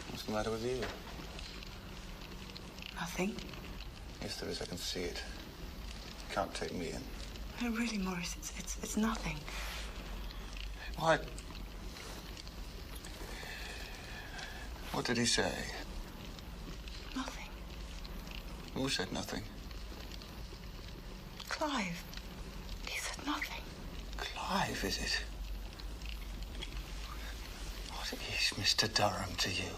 What's the matter with you? Nothing. Yes, there is. I can see it. Can't take me in. No, really, Morris, it's nothing. Why? What did he say? Nothing. Who said nothing? Clive. He said nothing. Clive, is it? What is Mr. Durham to you?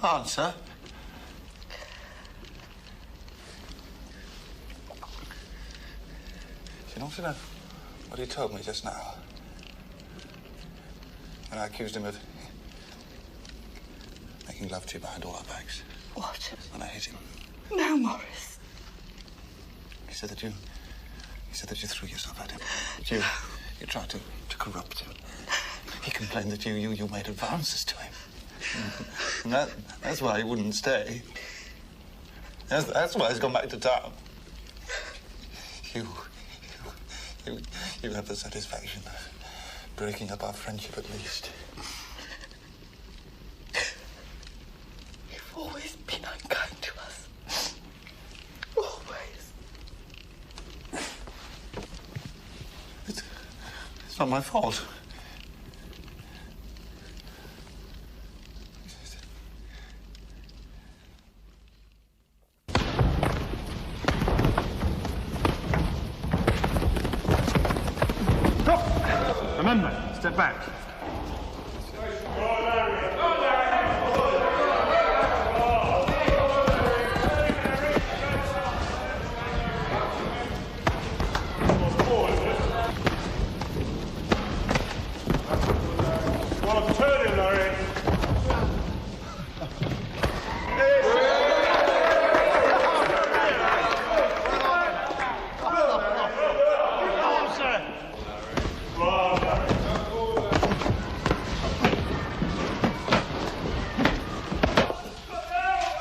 Answer. You don't know what he told me just now. And I accused him of making love to you behind all our backs. What? And I hit him. No, Morris. He said that you threw yourself at him. That you tried to corrupt him. He complained that you made advances to him. And that's why he wouldn't stay. That's why he's gone back to town. You have the satisfaction of breaking up our friendship at least. You've always been unkind to us. Always. It's not my fault. Step back. Well, turn him, Larry.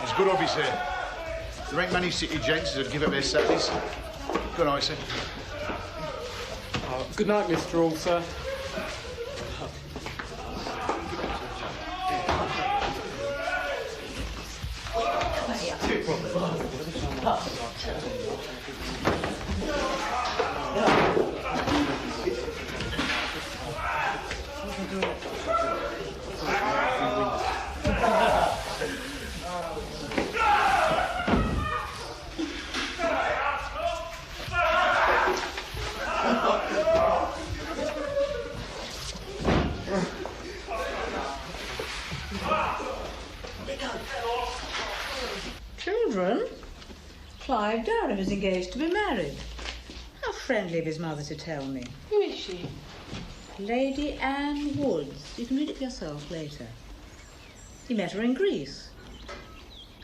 It's good officer. There ain't many city gents that'd give up their Saturdays. Good night, sir. Good night, Mr. All, sir. Children? Clive Durham is engaged to be married. How friendly of his mother to tell me. Who is she? Lady Anne Woods. You can read it yourself later. He met her in Greece.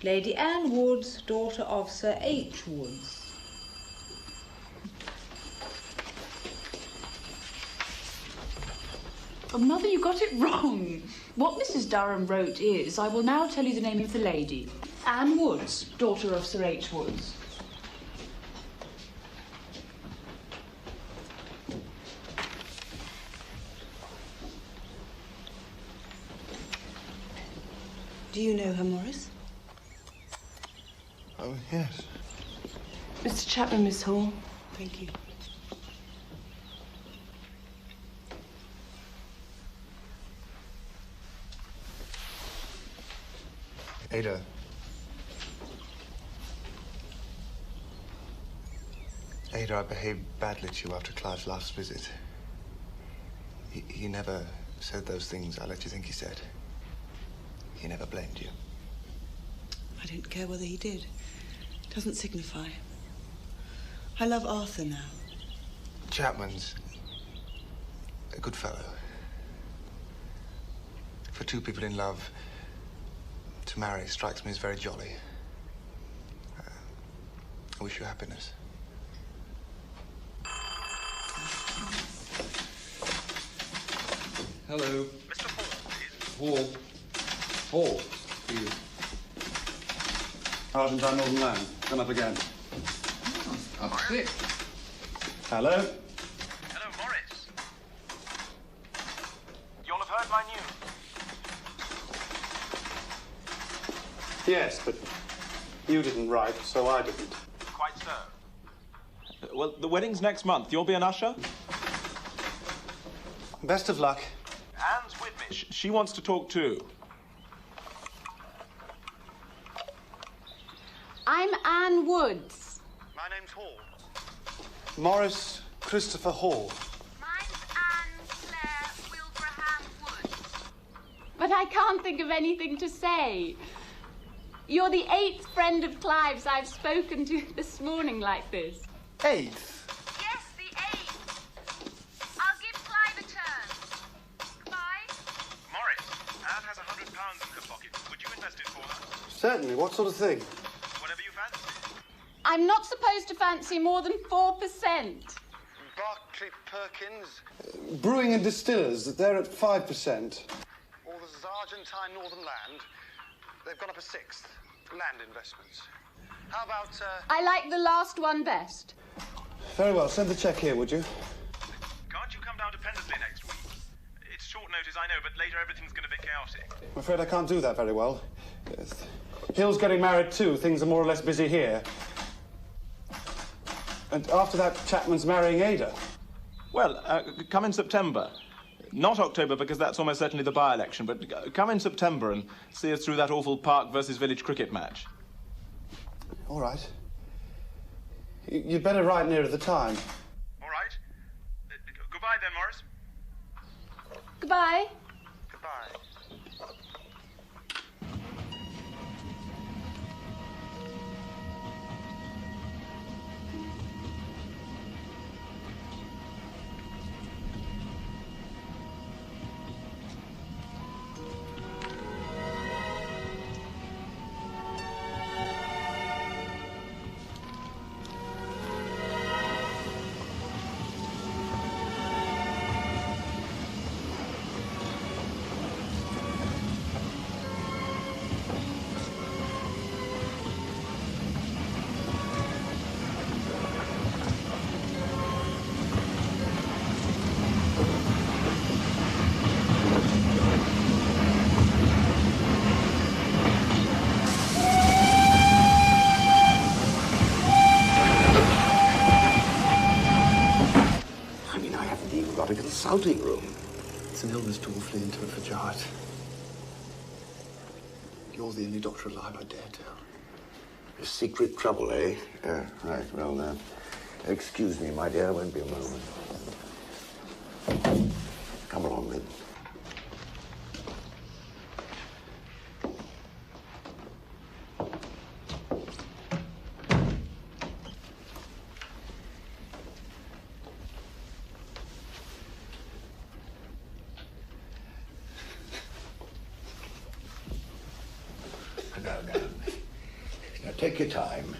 Lady Anne Woods, daughter of Sir H. Woods. Oh, Mother, you got it wrong. What Mrs. Durham wrote is, I will now tell you the name of the lady. Anne Woods, daughter of Sir H. Woods. Do you know her, Morris? Oh, yes. Mr. Chapman, Miss Hall. Thank you. Ada. Ada, I behaved badly to you after Clive's last visit. He never said those things I let you think he said. He never blamed you. I don't care whether he did. Doesn't signify. I love Arthur now. Chapman's a good fellow. For two people in love, to marry strikes me as very jolly. I wish you happiness. Hello. Mr. Hall, please. Hall, please. Argentine Northern Land. Come up again. Up sick. Hello? Hello, Morris. You'll have heard my news. Yes, but you didn't write, so I didn't. Quite so. Well, the wedding's next month. You'll be an usher? Best of luck. Anne's with me. She wants to talk too. I'm Anne Woods. My name's Hall. Morris Christopher Hall. Mine's Anne Claire Wilbraham Woods. But I can't think of anything to say. You're the 8th friend of Clive's I've spoken to this morning like this. 8th? Yes, the 8th. I'll give Clive a turn. Goodbye. Morris, Anne has £100 in her pocket. Would you invest it for her? Certainly. What sort of thing? Whatever you fancy. I'm not supposed to fancy more than 4%. Barclay Perkins. Brewing and distillers, they're at 5%. All this is Argentine Northern Land. They've gone up a 6th. Land investments. How about, I like the last one best. Very well. Send the cheque here, would you? Can't you come down to Pendersley next week? It's short notice, I know, but later everything's going to be chaotic. I'm afraid I can't do that very well. Yes. Hill's getting married too. Things are more or less busy here. And after that, Chapman's marrying Ada. Well, come in September. Not October, because that's almost certainly the by-election, but come in September and see us through that awful Park versus Village cricket match. All right. You'd better write nearer the time. All right. Goodbye then, Morris. Goodbye. A consulting room. It's an illness too awfully intimate for Jard. You're the only doctor alive I dare tell. A secret trouble, eh? Right, well, excuse me, my dear, won't be a moment. Come along, then. Now, take your time.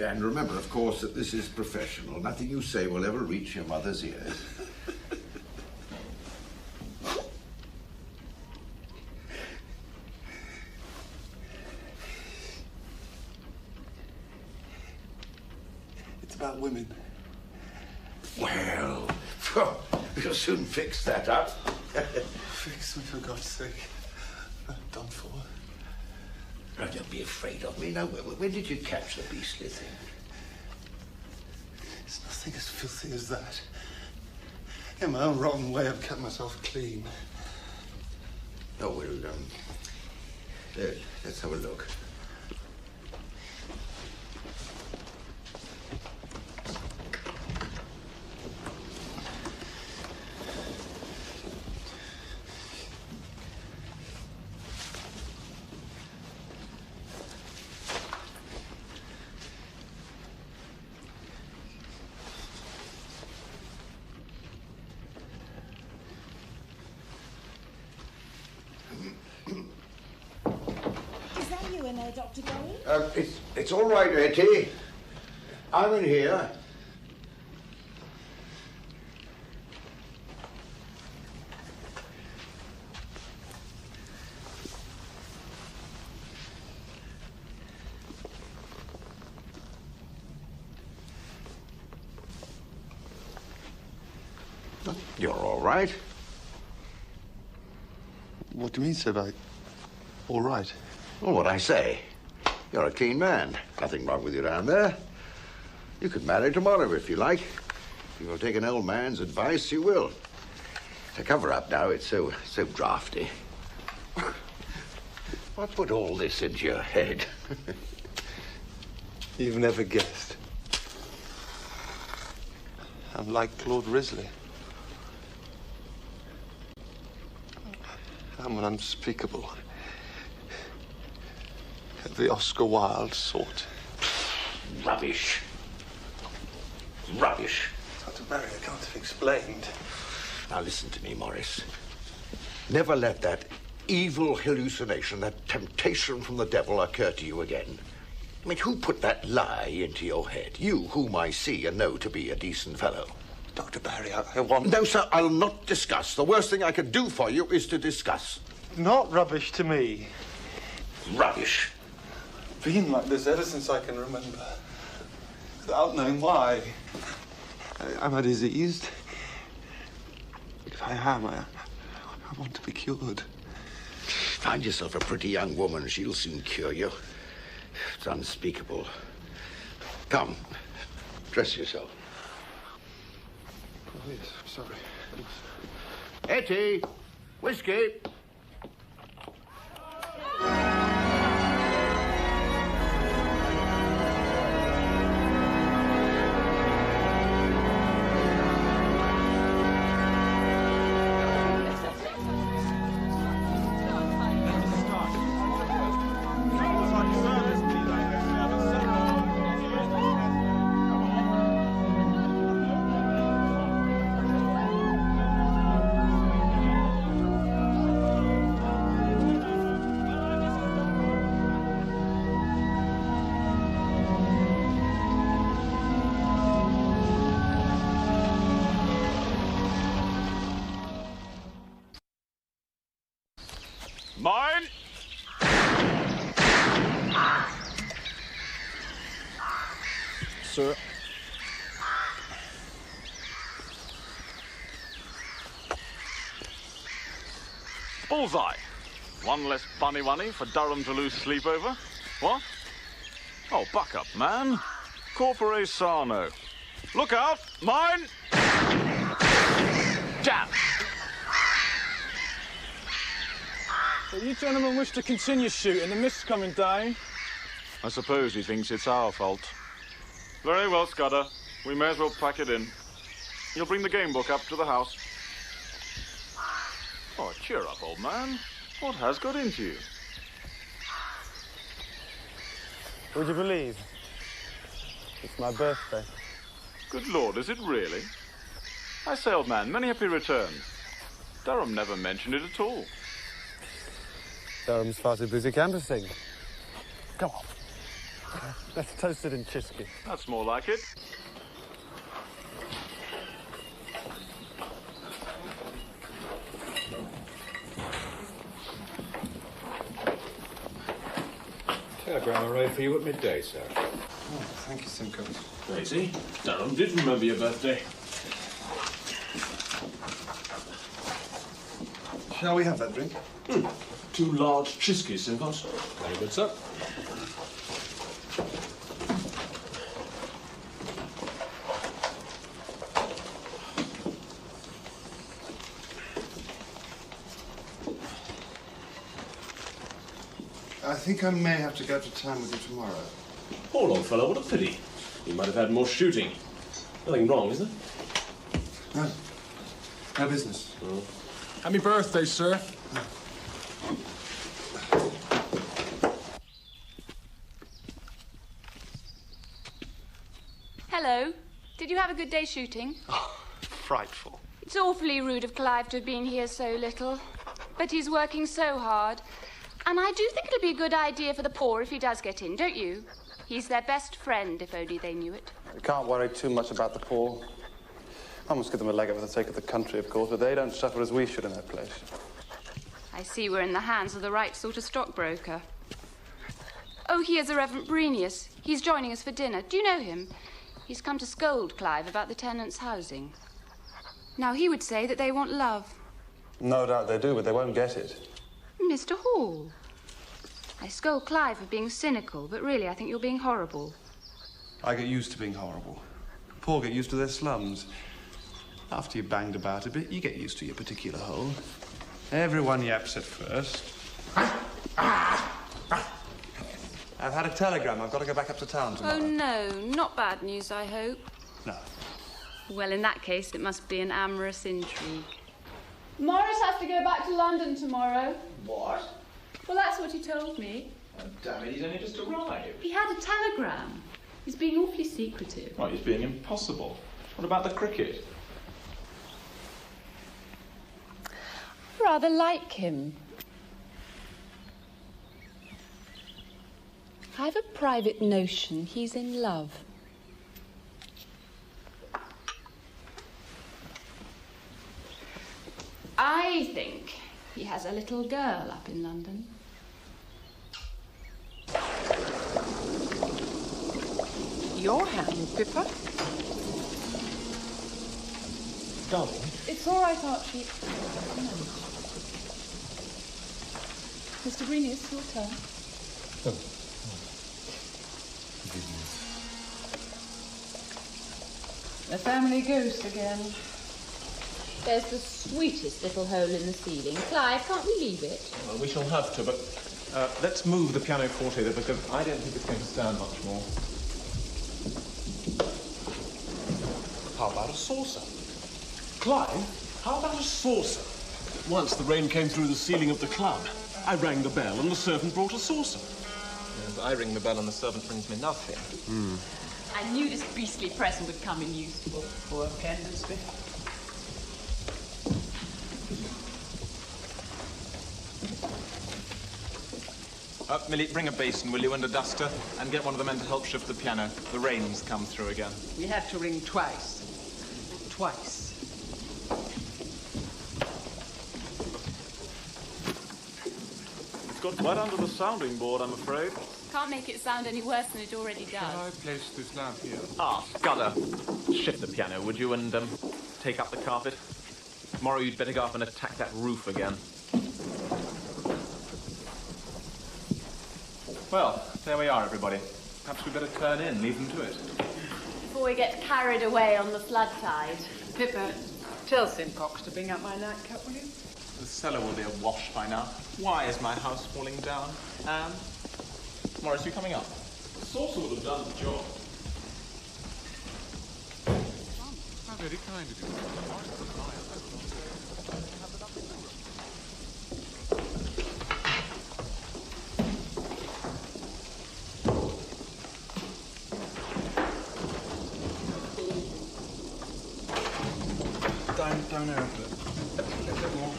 And remember, of course, that this is professional. Nothing you say will ever reach your mother's ears. It's about women. Well, we'll soon fix that up. Fix me, for God's sake. I'm done for. Oh, don't be afraid of me. Now, when did you catch the beastly thing? It's nothing as filthy as that. In my own rotten way, I've kept myself clean. Oh, well, let's have a look. Dr. Gray? It's all right, Etty. I'm in here. You're all right. What do you mean, sir, all right? Well, what I say. You're a clean man. Nothing wrong with you down there. You could marry tomorrow if you like. If you'll take an old man's advice, you will. To cover up now, it's so drafty. What put all this into your head? You've never guessed. I'm like Claude Risley. I'm an unspeakable, the Oscar Wilde sort. Rubbish. Rubbish. Dr. Barry, I can't have explained. Now listen to me, Morris. Never let that evil hallucination, that temptation from the devil occur to you again. I mean, who put that lie into your head? You, whom I see and know to be a decent fellow. Dr. Barry, I want... No, sir, I'll not discuss. The worst thing I can do for you is to discuss. Not rubbish to me. Rubbish. Been like this ever since I can remember. Without knowing why. Am I diseased? If I am, I want to be cured. Find yourself a pretty young woman. She'll soon cure you. It's unspeakable. Come, dress yourself. Oh, yes, sorry. Etty, whiskey. sir. Bullseye. One less bunny for Durham to lose sleep over. What? Oh, buck up, man. Corpore sano. Look out! Mine! Jam! Well, you gentlemen wish to continue shooting. The mist's coming down. I suppose he thinks it's our fault. Very well, Scudder. We may as well pack it in. You'll bring the game book up to the house. Oh, cheer up, old man. What has got into you? Would you believe? It's my birthday. Good Lord, is it really? I say, old man, many happy returns. Durham never mentioned it at all. Durham's far too busy canvassing. Come on. Let's toast it in Chisky. That's more like it. Telegram arrived for you at midday, sir. Oh, thank you, Simcoe. Crazy. Durham did remember your birthday. Shall we have that drink? 2 large Chiskies, Simcoe. Very good, sir. I think I may have to go to town with you tomorrow. Poor old fellow, what a pity. He might have had more shooting. Nothing wrong, is there? No. No business. Oh. Happy birthday, sir. Hello. Did you have a good day shooting? Oh, frightful. It's awfully rude of Clive to have been here so little. But he's working so hard. And I do think it'll be a good idea for the poor if he does get in, don't you? He's their best friend, if only they knew it. We can't worry too much about the poor. I must give them a leg up for the sake of the country, of course, but they don't suffer as we should in that place. I see we're in the hands of the right sort of stockbroker. Oh, here's the Reverend Brenius. He's joining us for dinner. Do you know him? He's come to scold Clive about the tenants' housing. Now, he would say that they want love. No doubt they do, but they won't get it. Mr. Hall. I scold Clive for being cynical, but really I think you're being horrible. I get used to being horrible. Poor get used to their slums. After you've banged about a bit, you get used to your particular hole. Everyone yaps at first. I've had a telegram. I've got to go back up to town tomorrow. Oh, no. Not bad news, I hope. No. Well, in that case, it must be an amorous intrigue. Morris has to go back to London tomorrow. What? Well, that's what he told me. Oh, damn it, he's only just arrived. He had a telegram. He's being awfully secretive. Well, he's being impossible. What about the cricket? I rather like him. I've a private notion he's in love. I think he has a little girl up in London. Your hand, Pippa. Darling. It's all right, Archie. Mr. Brenius, your turn. The family ghost again. There's the sweetest little hole in the ceiling. Clive, can't we leave it? Well, we shall have to, but let's move the pianoforte there, because I don't think it's going to stand much more. How about a saucer? Clive, how about a saucer? Once the rain came through the ceiling of the club. I rang the bell and the servant brought a saucer. Yes, I ring the bell and the servant brings me nothing. I knew this beastly present would come in useful. Poor Kendallsby. Millie, bring a basin, will you, and a duster, and get one of the men to help shift the piano. The rain's come through again. We have to ring twice. Twice. You've got wet under the sounding board, I'm afraid. Can't make it sound any worse than it already does. Can I place this lamp here? Ah, Scudder. Shift the piano, would you, and take up the carpet? Tomorrow you'd better go up and attack that roof again. Well, there we are, everybody. Perhaps we'd better turn in, leave them to it. Before we get carried away on the flood tide. Pippa, tell Simcox to bring up my nightcap, will you? The cellar will be awash by now. Why is my house falling down? Anne? Morris, you coming up? The saucer would have done the job. How very kind of you. Down there a bit. A bit more.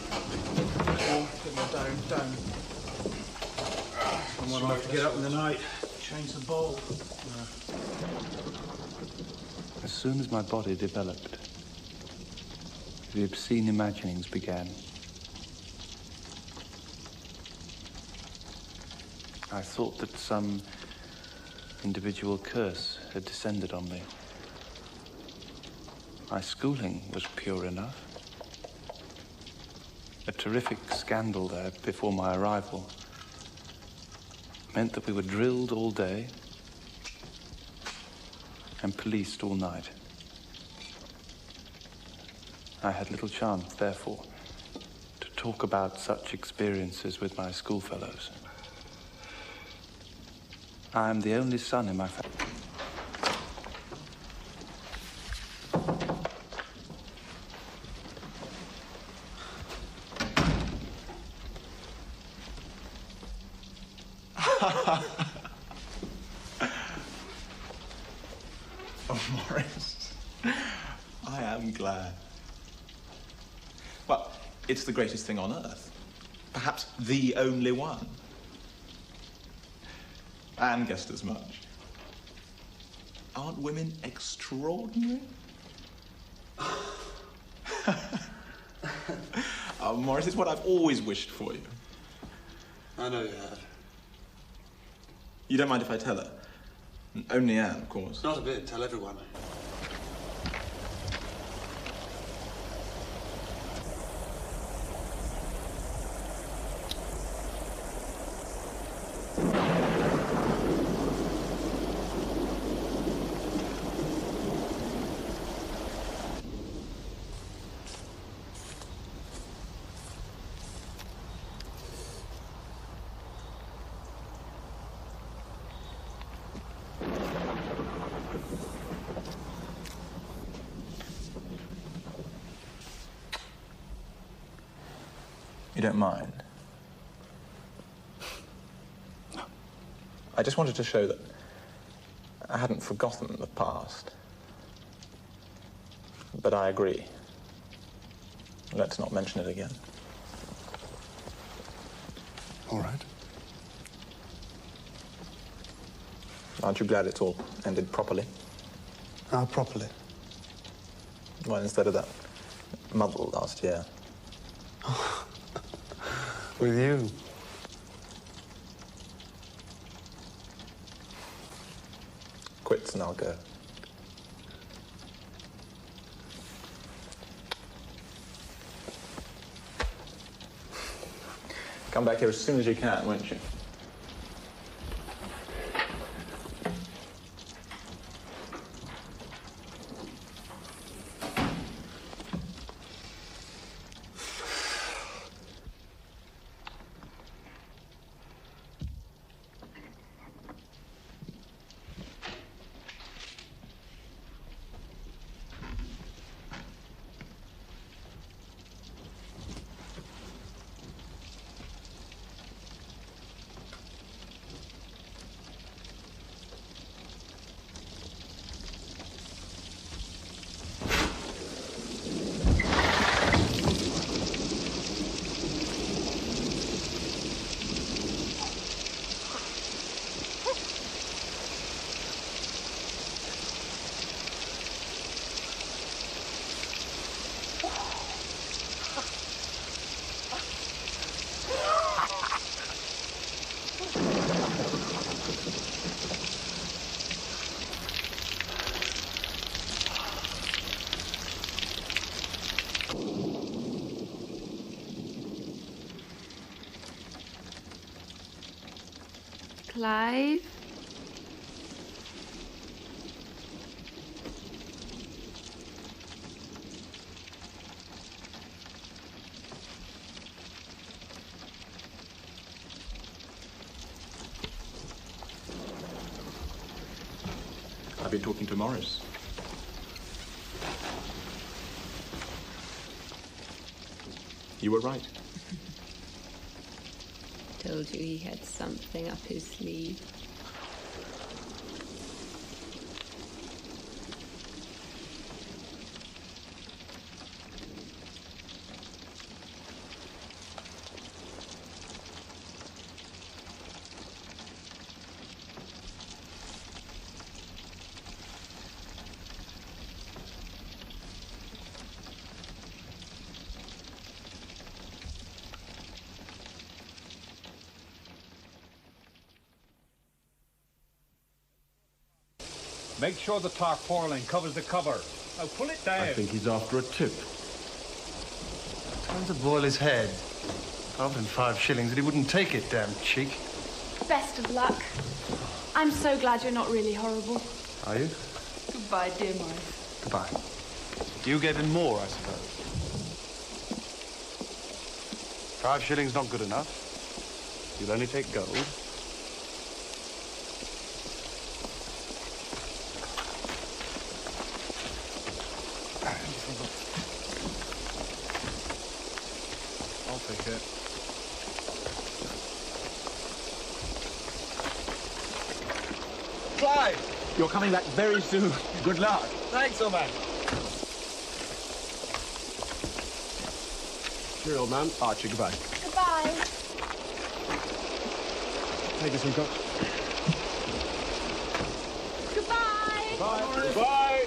Down. Someone will have to get up in the night, change the bowl. As soon as my body developed, the obscene imaginings began. I thought that some individual curse had descended on me. My schooling was pure enough. A terrific scandal there before my arrival meant that we were drilled all day and policed all night. I had little chance, therefore, to talk about such experiences with my schoolfellows. I am the only son in my family. Oh, Morris, I am glad. Well, it's the greatest thing on earth. Perhaps the only one. Anne guessed as much. Aren't women extraordinary? Oh, Morris, it's what I've always wished for you. I know you have. You don't mind if I tell her? Only Anne, of course. Not a bit. Tell everyone. You don't mind? I just wanted to show that I hadn't forgotten the past. But I agree. Let's not mention it again. All right. Aren't you glad it's all ended properly? How properly? Well, instead of that muddle last year. With you. Quits and I'll go. Come back here as soon as you can, won't you? Clive? I've been talking to Morris. You were right. Told you he had something up his sleeve. Make sure the tarpaulin covers the cover. Now pull it down. I think he's after a tip. Time to boil his head. I offered him 5 shillings and he wouldn't take it, damn cheek. Best of luck. I'm so glad you're not really horrible. Are you? Goodbye, dear Morris. Goodbye. You gave him more, I suppose. 5 shillings not good enough. You'll only take gold. I'll take it. Clive! You're coming back very soon. Good luck. Thanks, old man. Cheerio, old man. Archie, goodbye. Goodbye. Take us some coke. Goodbye. Bye. Goodbye.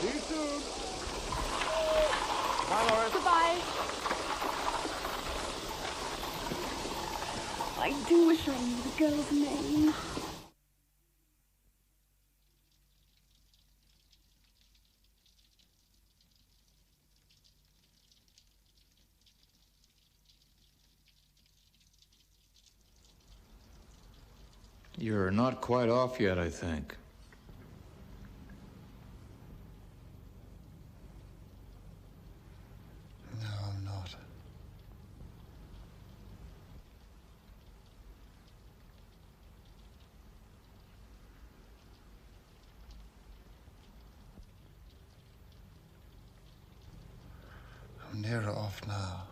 See you soon. Bye, Morris. Goodbye. I do wish I knew the girl's name. You're not quite off yet, I think. No, I'm not. I'm nearer off now.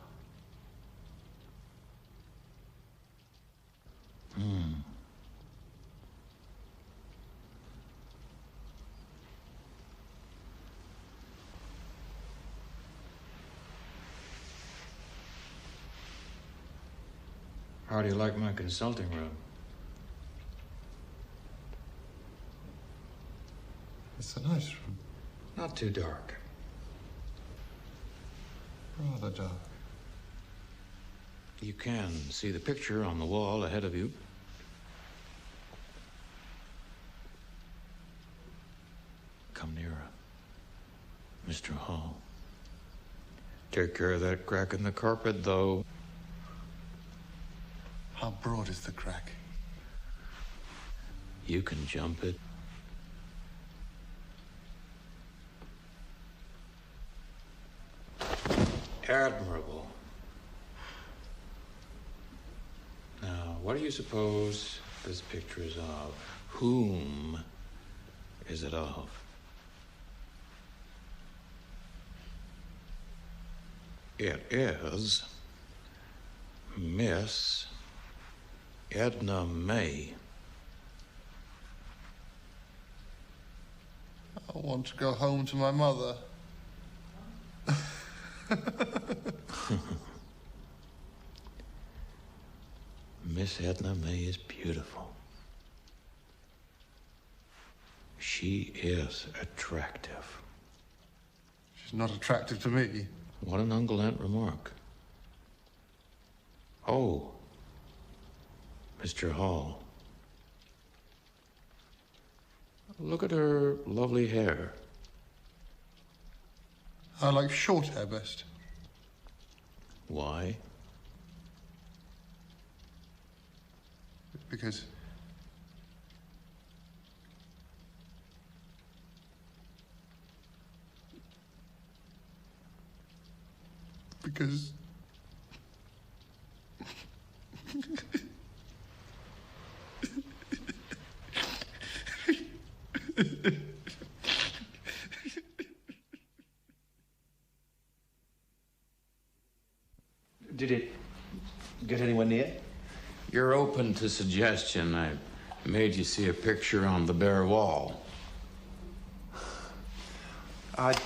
How do you like my consulting room? It's a nice room. Not too dark. Rather dark. You can see the picture on the wall ahead of you. Come nearer, Mr. Hall. Take care of that crack in the carpet, though. How broad is the crack? You can jump it. Admirable. Now, what do you suppose this picture is of? Whom is it of? It is Miss Edna May. I want to go home to my mother. Miss Edna May is beautiful. She is attractive. She's not attractive to me. What an ungallant remark. Oh, Mr. Hall. Look at her lovely hair. I like short hair best. Why? Because Because... Did it get anywhere near? You're open to suggestion. I made you see a picture on the bare wall. I'd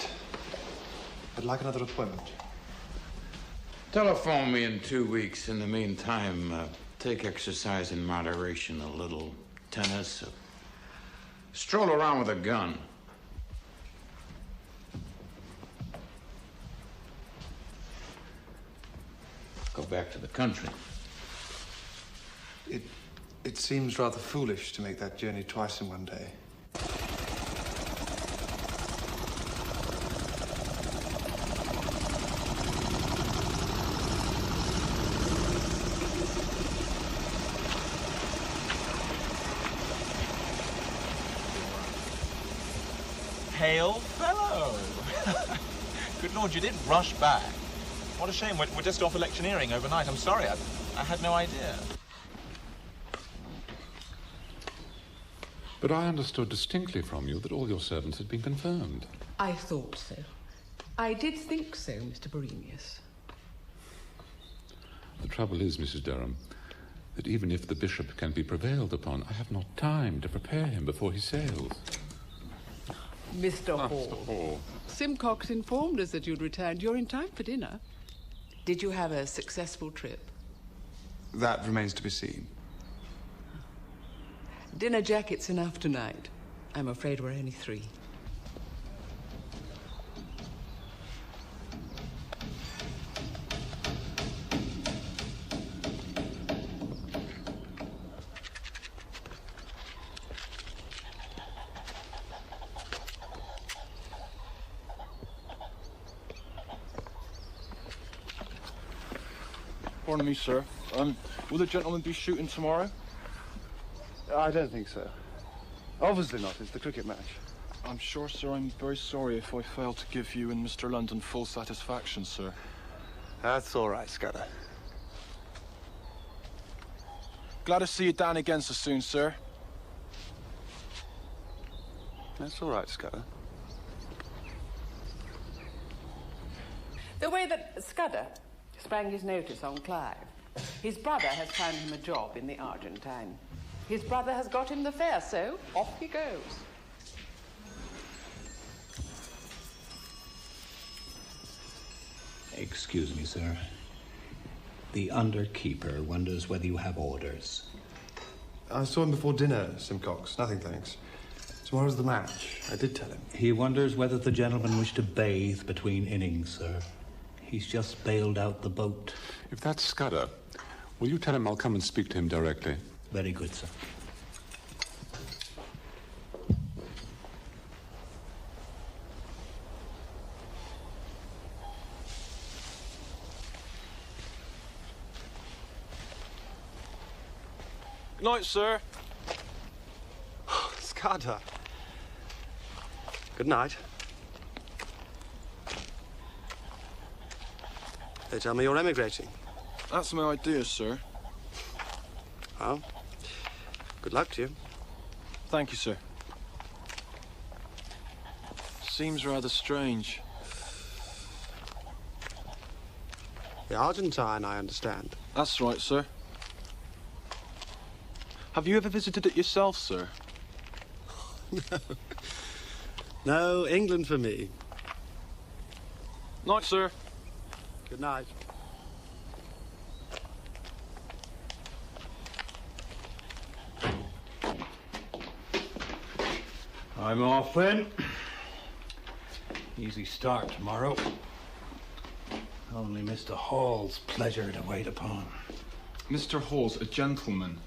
like another appointment. Telephone me in 2 weeks. In the meantime, take exercise in moderation, a little tennis, stroll around with a gun. Go back to the country. It seems rather foolish to make that journey twice in one day. Hail fellow! Good Lord, you did rush back. What a shame. We're just off electioneering overnight. I'm sorry. I had no idea. But I understood distinctly from you that all your servants had been confirmed. I thought so. I did think so, Mr. Borenius. The trouble is, Mrs. Durham, that even if the bishop can be prevailed upon, I have not time to prepare him before he sails. Mr. Hall. Mr. Hall. Simcox informed us that you'd returned. You're in time for dinner. Did you have a successful trip? That remains to be seen. Dinner jacket's enough tonight. I'm afraid we're only 3. Pardon me, sir. Will the gentleman be shooting tomorrow? I don't think so. Obviously not. It's the cricket match. I'm sure, sir, I'm very sorry if I fail to give you and Mr. London full satisfaction, sir. That's all right, Scudder. Glad to see you down again so soon, sir. That's all right, Scudder. The way that Scudder sprang his notice on Clive, his brother has found him a job in the Argentine. His brother has got him the fare, so off he goes. Excuse me, sir. The underkeeper wonders whether you have orders. I saw him before dinner, Simcox. Nothing, thanks. Tomorrow's the match. I did tell him. He wonders whether the gentleman wished to bathe between innings, sir. He's just bailed out the boat. If that's Scudder, will you tell him I'll come and speak to him directly? Very good, sir. Good night, sir. Scudder. Good night. They tell me you're emigrating. That's my idea, sir. Well, good luck to you. Thank you, sir. Seems rather strange. The Argentine, I understand. That's right, sir. Have you ever visited it yourself, sir? No. No, England for me. Night, sir. Good night. I'm off then. Easy start tomorrow. Only Mr. Hall's pleasure to wait upon. Mr. Hall's a gentleman.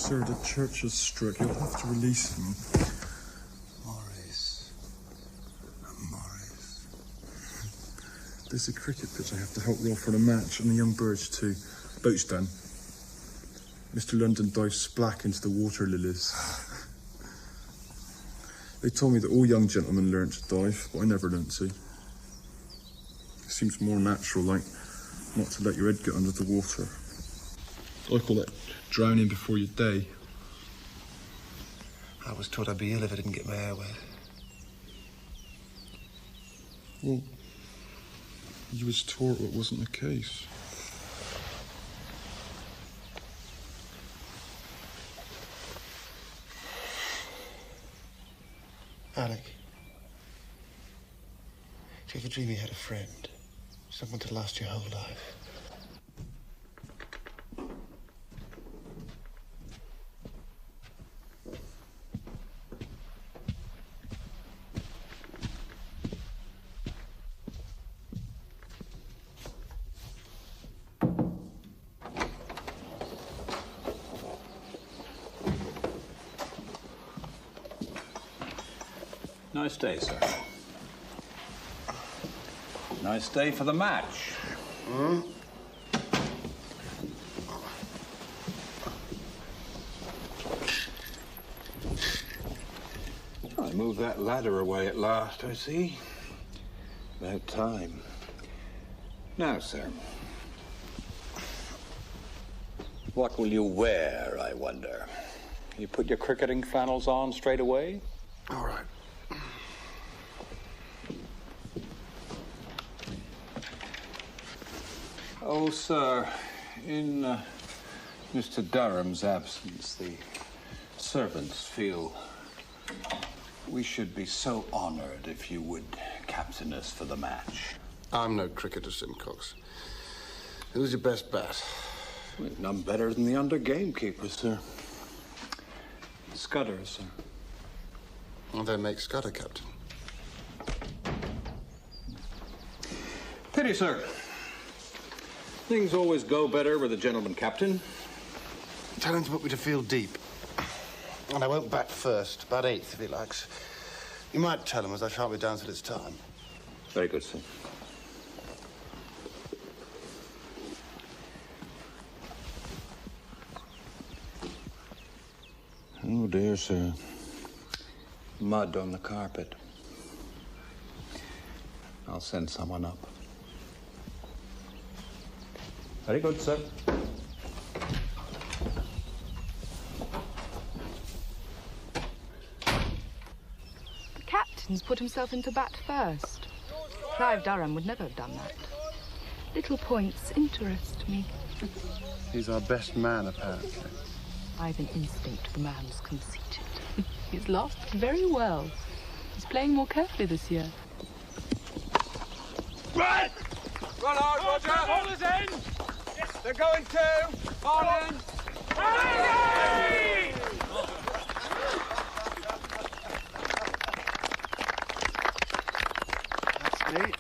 sir, the church is struck. You'll have to release him. Morris. There's a cricket pitch I have to help roll for the match, and the young birds too. Boat's done. Mr. London dives splack into the water lilies. They told me that all young gentlemen learn to dive, but I never learnt to. It seems more natural, like not to let your head get under the water. I call it drowning before your day. I was taught I'd be ill if I didn't get my hair wet. Well, you was taught it wasn't the case. Alec, do you ever dream you had a friend? Someone to last your whole life? Nice day, sir. Nice day for the match. Hmm? I moved that ladder away at last, I see. About time. Now, sir. What will you wear, I wonder? You put your cricketing flannels on straight away? All right. Oh, sir, in Mr. Durham's absence, the servants feel we should be so honored if you would captain us for the match. I'm no cricketer, Simcox. Who's your best bat? None better than the under gamekeeper, sir. Scudder, sir. Well, then make Scudder captain. Pity, sir. Things always go better with a gentleman captain. Tell him to put me to field deep. And I won't bat first, bat eighth if he likes. You might tell him, as I shan't be down till it's time. Very good, sir. Oh, dear, sir. Mud on the carpet. I'll send someone up. Very good, sir. The captain's put himself into bat first. Clive Durham would never have done that. Little points interest me. He's our best man, apparently. I've an instinct the man's conceited. He's lost very well. He's playing more carefully this year. Run! Run hard, Roger! Ball is in! They're going to! Ball in! Hey! That's neat.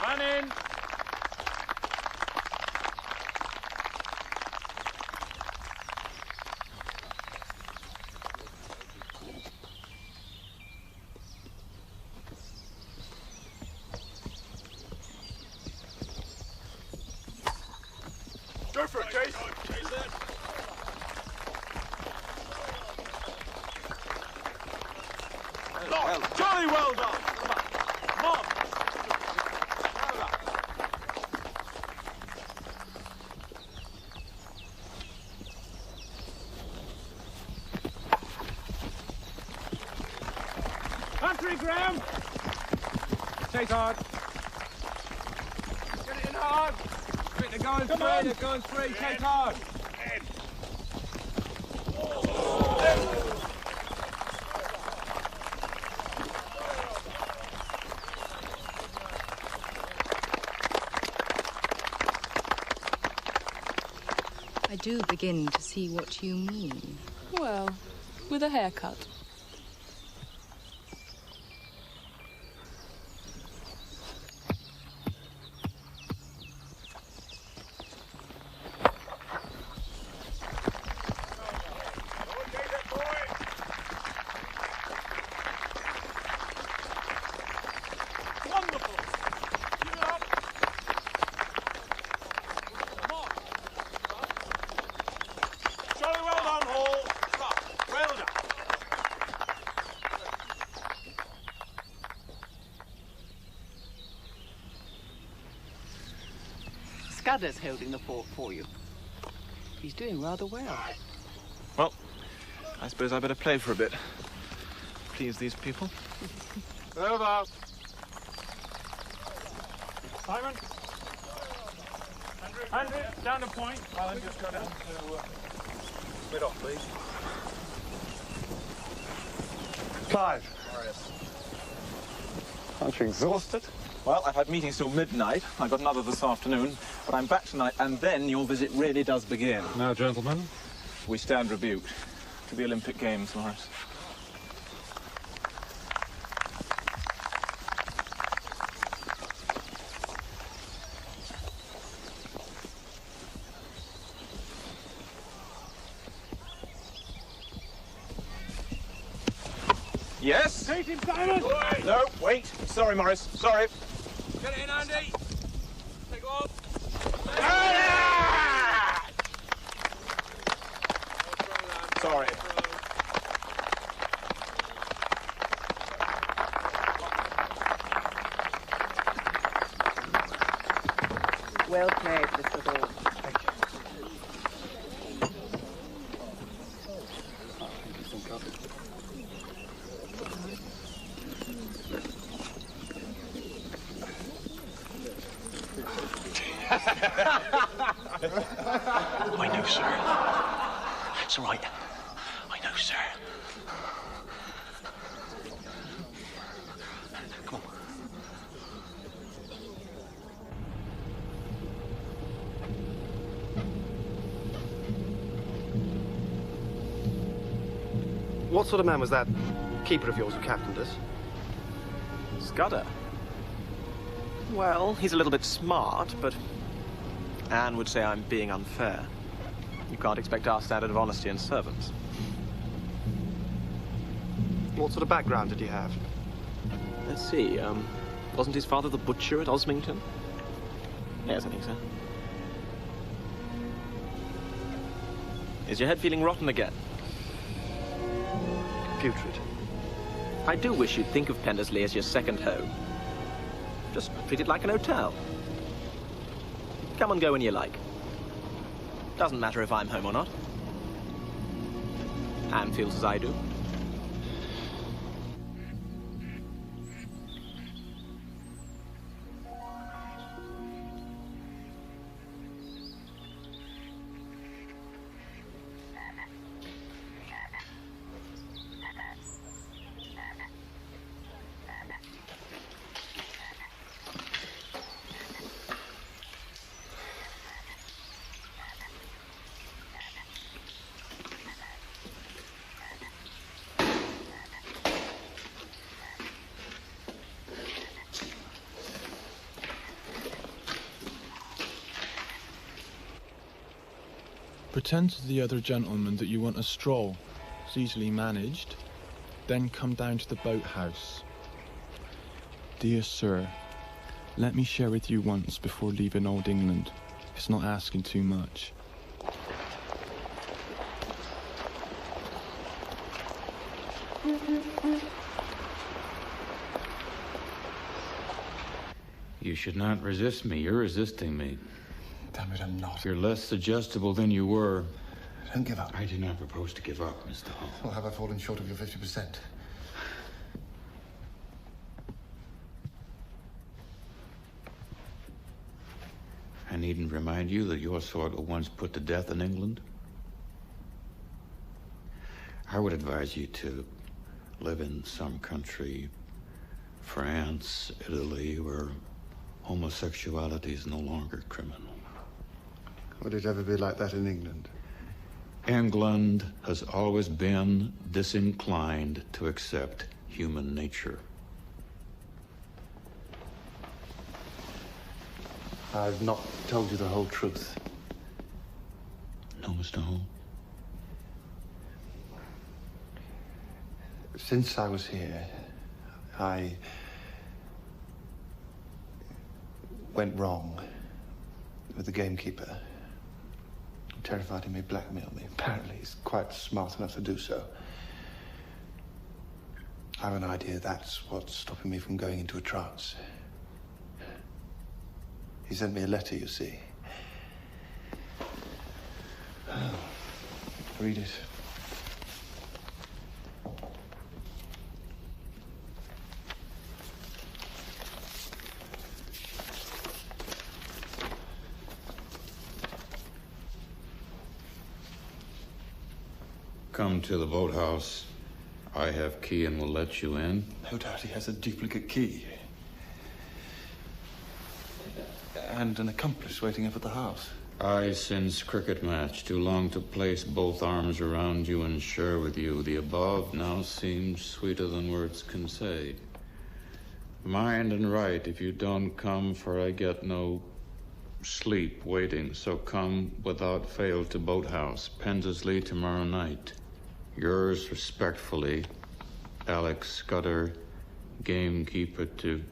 Run in! Go for it, Keith! Well, jolly well done! Come on! Country, Graham! Chase hard. Get it in hard. They're going free, they're going free. Chase hard. I do begin to see what you mean. Well, with a haircut. Scudder's holding the fort for you. He's doing rather well. Well, I suppose I better play for a bit. Please these people. Over. Simon. Andrew, down to point. I'll just go down to mid off, please. Clive. Aren't you exhausted? Well, I've had meetings till midnight. I've got another this afternoon, but I'm back tonight, and then your visit really does begin. Now, gentlemen. We stand rebuked. To the Olympic Games, Morris. Yes? Take him, Simon! No, wait. Sorry, Morris. Sorry. Get it in, Andy! Take off! Sorry. Well played, Mr. Hall. I know, sir. That's all right. I know, sir. Come on. What sort of man was that keeper of yours who captained us? Scudder? Well, he's a little bit smart, but Anne would say I'm being unfair. You can't expect our standard of honesty in servants. What sort of background did he have? Let's see, wasn't his father the butcher at Osmington? Yes, I think so. Is your head feeling rotten again? Putrid. I do wish you'd think of Pendersley as your second home. Just treat it like an hotel. Come and go when you like. Doesn't matter if I'm home or not. Anne feels as I do. Pretend to the other gentleman that you want a stroll. It's easily managed. Then come down to the boathouse. Dear sir, let me share with you once before leaving old England. It's not asking too much. You should not resist me. You're resisting me. Damn it, I'm not. You're less suggestible than you were. Don't give up. I do not propose to give up, Mr. Hull. Well, have I fallen short of your 50%? I needn't remind you that your sort were once put to death in England. I would advise you to live in some country, France, Italy, where homosexuality is no longer criminal. Would it ever be like that in England? England has always been disinclined to accept human nature. I've not told you the whole truth. No, Mr. Hall. Since I was here, I went wrong with the gamekeeper. He terrified him, he blackmailed me. Apparently, he's quite smart enough to do so. I have an idea that's what's stopping me from going into a trance. He sent me a letter, you see. Read it. Come to the boathouse. I have key and will let you in. No doubt he has a duplicate key. And an accomplice waiting up at the house. I, since cricket match, too long to place both arms around you and share with you the above now seems sweeter than words can say. Mind and right if you don't come, for I get no sleep waiting, so come without fail to boathouse, Pendesley, tomorrow night. Yours respectfully, Alex Scudder, gamekeeper to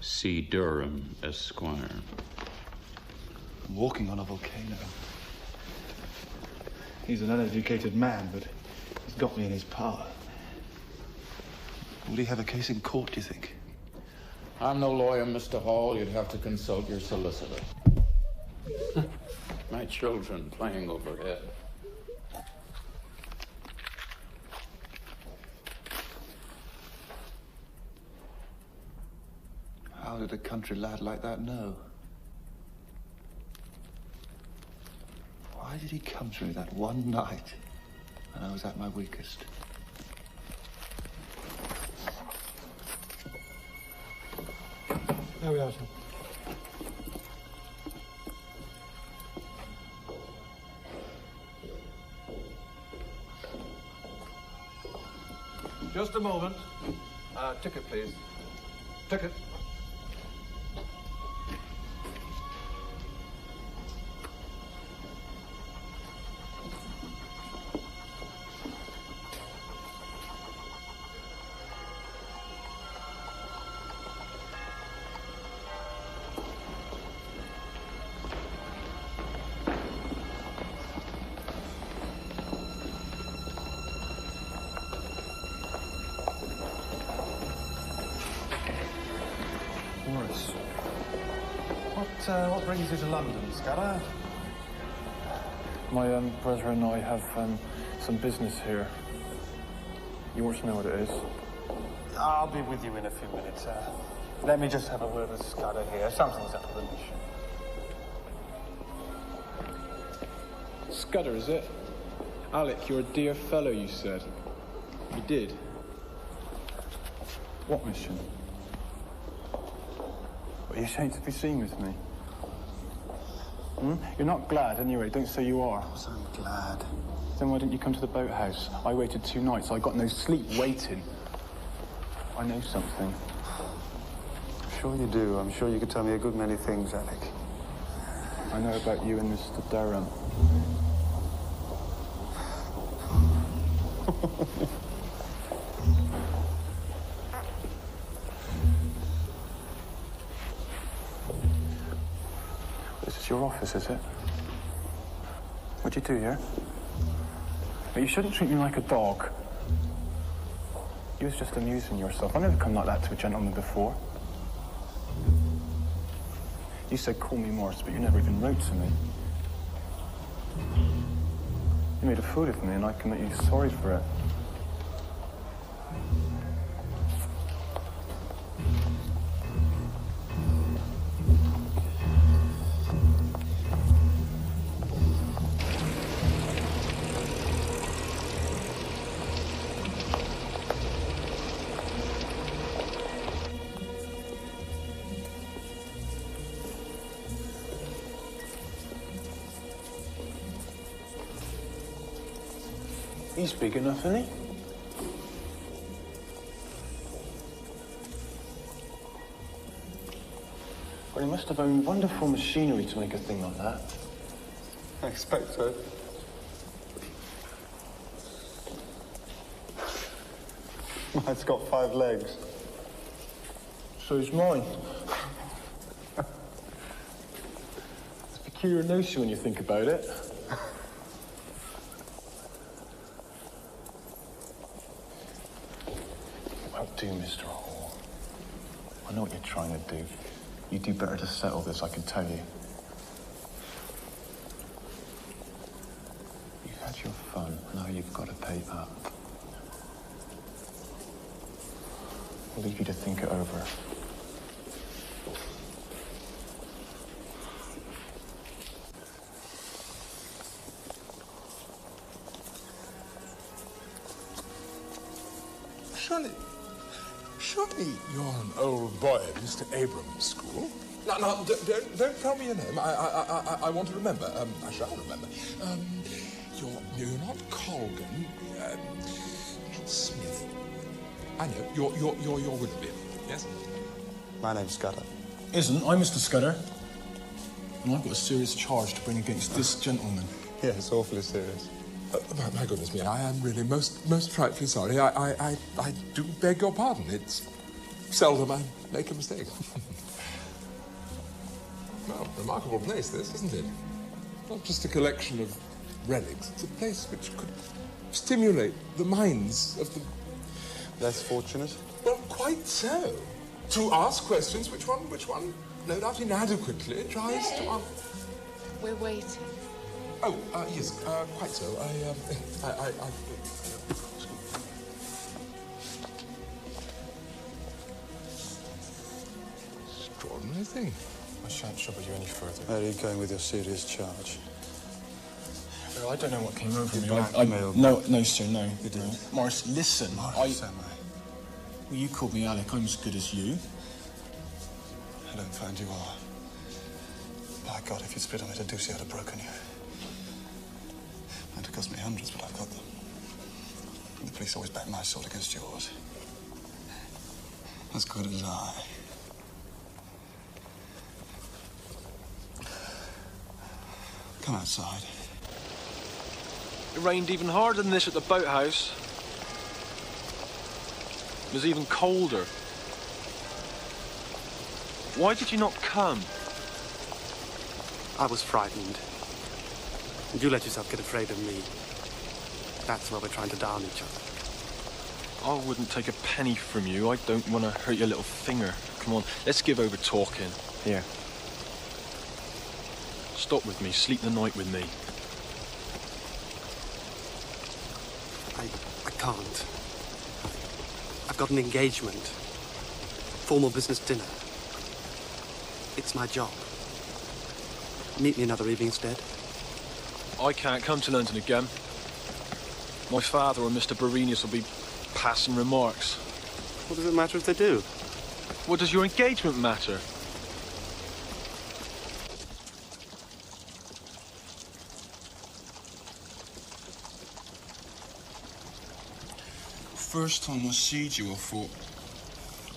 C. Durham, Esquire. I'm walking on a volcano. He's an uneducated man, but he's got me in his power. Will he have a case in court, do you think? I'm no lawyer, Mr. Hall. You'd have to consult your solicitor. My children playing overhead. How did a country lad like that know? Why did he come to me that one night when I was at my weakest? There we are, sir. Just a moment. Ticket, please. Ticket. Morris, what brings you to London, Scudder? My brother and I have some business here. You want to know what it is? I'll be with you in a few minutes. Let me just have a word with Scudder here. Something's up with the mission. Scudder, is it? Alec, you're a dear fellow, you said. You did? What mission? Are you ashamed to be seen with me? You're not glad, anyway. Don't say you are. So I'm glad. Then why didn't you come to the boathouse? I waited 2 nights. I got no sleep waiting. I know something. I'm sure you do. I'm sure you could tell me a good many things, Alec. I know about you and Mr. Durham. This is your office, is it? What do you do here? But you shouldn't treat me like a dog. You was just amusing yourself. I've never come like that to a gentleman before. You said call me Morris, but you never even wrote to me. You made a fool of me, and I can make you sorry for it. He's big enough, isn't he? Well, he must have owned wonderful machinery to make a thing like that. I expect so. Mine's got 5 legs. So's mine. It's a peculiar notion when you think about it. It won't do, Mr. Hall. I know what you're trying to do. You do better to settle this, I can tell you. You've had your fun, now you've got to pay up. I'll leave you to think it over. Surely you're an old boy at Mr. Abrams' school. No, don't tell me your name. I want to remember. I shall remember. You're not Colgan. Smith. I know. You're Willoughby. Yes. My name's Scudder. Isn't. I'm Mr. Scudder. And I've got a serious charge to bring against this gentleman. Yeah, it's awfully serious. My goodness me, I am really most frightfully sorry. I do beg your pardon. It's seldom I make a mistake. Well, remarkable place, this, isn't it? Not just a collection of relics. It's a place which could stimulate the minds of the... Less fortunate? Well, quite so. To ask questions which one, no doubt inadequately, tries to answer. We're waiting. Oh, yes, quite so. Extraordinary thing. I shan't trouble you any further. Where are you going with your serious charge? Well, I don't know what came over You me. blackmailed me. No, sir, no. You didn't. Morris, listen. Morris, am I? Well, you called me Alec. I'm as good as you. I don't find you are. By God, if you'd spit on it, I do see I'd have broken you. Might have cost me hundreds, but I've got them. And the police always back my sword against yours. As good as I. Come outside. It rained even harder than this at the boathouse. It was even colder. Why did you not come? I was frightened. And you let yourself get afraid of me. That's why we're trying to down each other. I wouldn't take a penny from you. I don't want to hurt your little finger. Come on, let's give over talking. Here. Stop with me. Sleep the night with me. I can't. I've got an engagement. Formal business dinner. It's my job. Meet me another evening instead. I can't come to London again. My father or Mr. Berenius will be passing remarks. What does it matter if they do? What does your engagement matter? First time I seed you, I thought,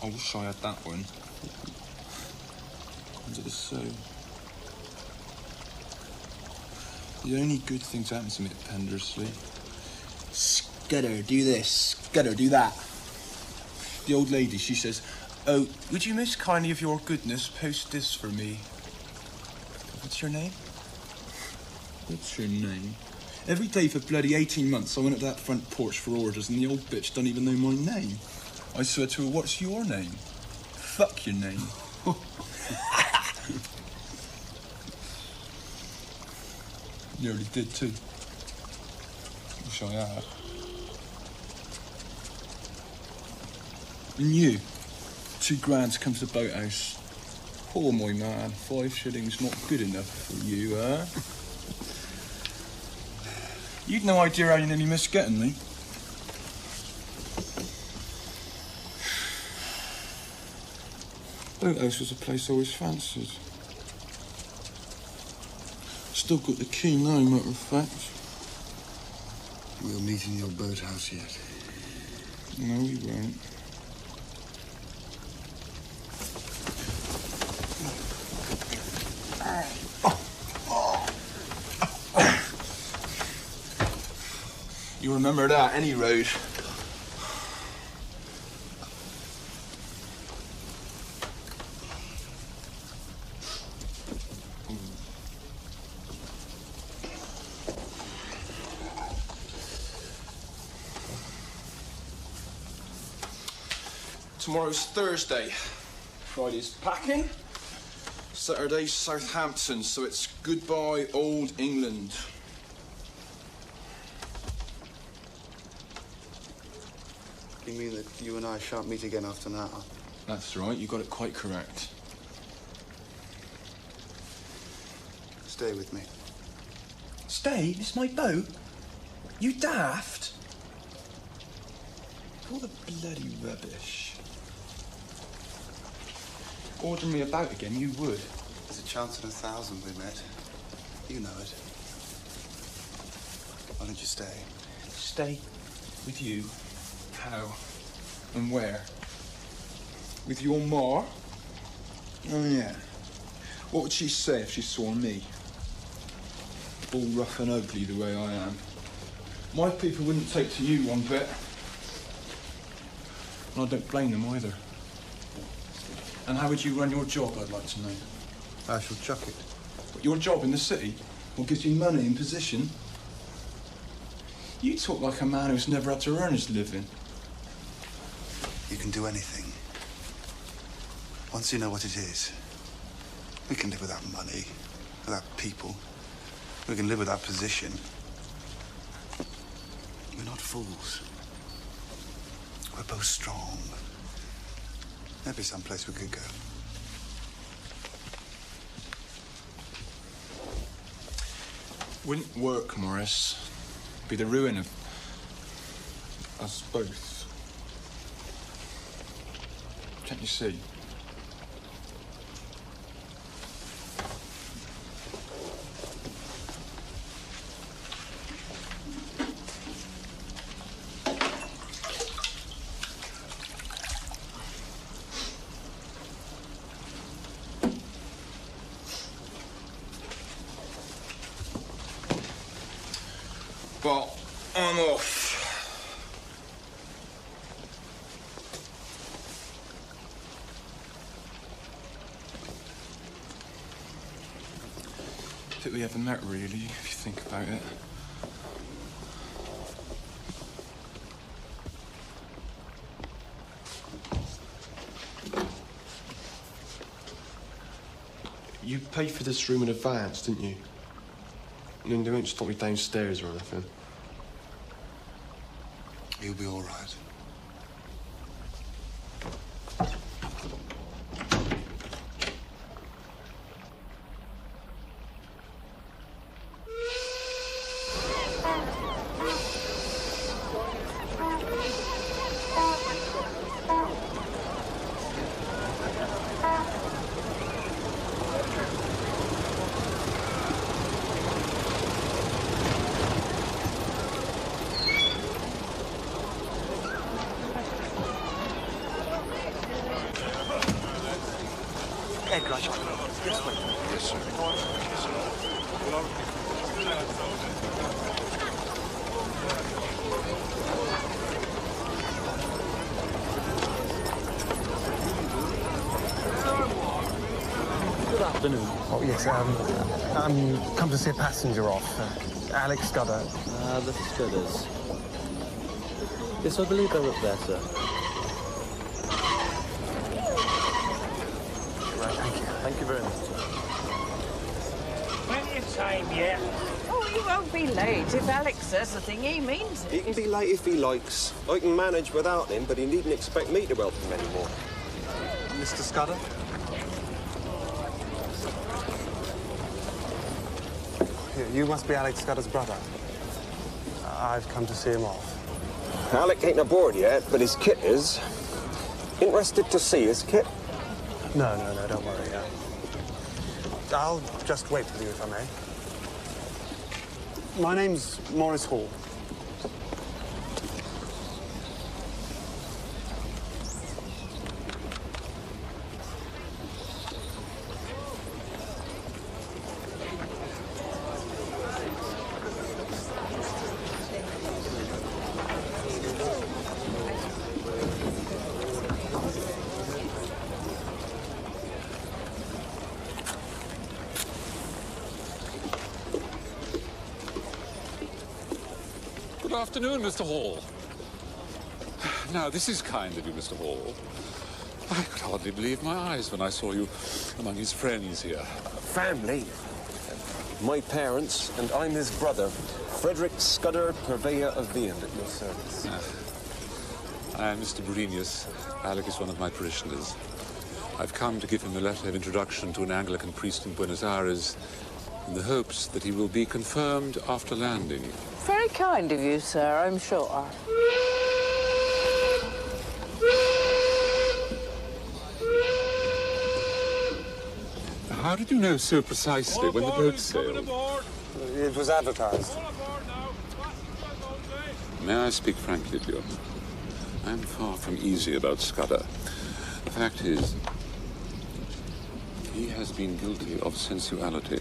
I wish I had that one. Under the so. The only good thing to happen to me at Pendersley. Scudder, do this. Scudder, do that. The old lady, she says, oh, would you most kindly of your goodness post this for me? What's your name? What's your name? Every day for bloody 18 months I went up to that front porch for orders and the old bitch don't even know my name. I said to her, what's your name? Fuck your name. Nearly did too. Wish I had. And you, £2 to come to the boathouse. Poor my man, 5 shillings not good enough for you, huh? You'd no idea how you nearly missed getting me. Boathouse was a place I always fancied. Still got the key now, matter of fact. we'll meet in your boathouse yet. No, we won't. You remember that, any road. Tomorrow's Thursday. Friday's packing. Saturday's Southampton, so it's goodbye, old England. You mean that you and I shan't meet again after now? That's right, you got it quite correct. Stay with me. Stay? It's my boat? You daft? All the bloody rubbish. Order me about again, you would. There's a chance in 1,000 we met. You know it. Why don't you stay? Stay with you? How? And where? With your ma? Oh, yeah. What would she say if she saw me? All rough and ugly the way I am. My people wouldn't take to you one bit. And I don't blame them either. And how would you run your job, I'd like to know? I shall chuck it. But your job in the city? What gives you money and position? You talk like a man who's never had to earn his living. You can do anything. Once you know what it is, we can live without money, without people. We can live without position. We're not fools. We're both strong. There'd be some place we could go. Wouldn't work, Morris. Be the ruin of us both. Can't you see? Well, I'm off. I think we haven't met, really, if you think about it. You paid for this room in advance, didn't you? And then they won't stop me downstairs or anything. You'll be all right. Oh, yes, come to see a passenger off. Alex Scudder. The Scudders. Yes, I believe they're up there, sir. Right, thank you. Thank you very much. Plenty of time yet. Oh, you won't be late. If Alex says the thing, he means it. He can be late if he likes. I can manage without him, but he needn't expect me to help him anymore. Mr. Scudder? You must be Alex Scudder's brother. I've come to see him off. Alec ain't aboard yet, but his kit is. Interested to see his kit? No, don't worry. I'll just wait with you, if I may. My name's Morris Hall. Good afternoon, Mr. Hall. Now, this is kind of you, Mr. Hall. I could hardly believe my eyes when I saw you among his friends here. Family? My parents, and I'm his brother, Frederick Scudder, purveyor of viand at your service. I am Mr. Berenius. Alec is one of my parishioners. I've come to give him a letter of introduction to an Anglican priest in Buenos Aires in the hopes that he will be confirmed after landing. Very kind of you, sir, I'm sure. How did you know so precisely when the boat sailed? It was advertised. May I speak frankly to you? I am far from easy about Scudder. The fact is, he has been guilty of sensuality.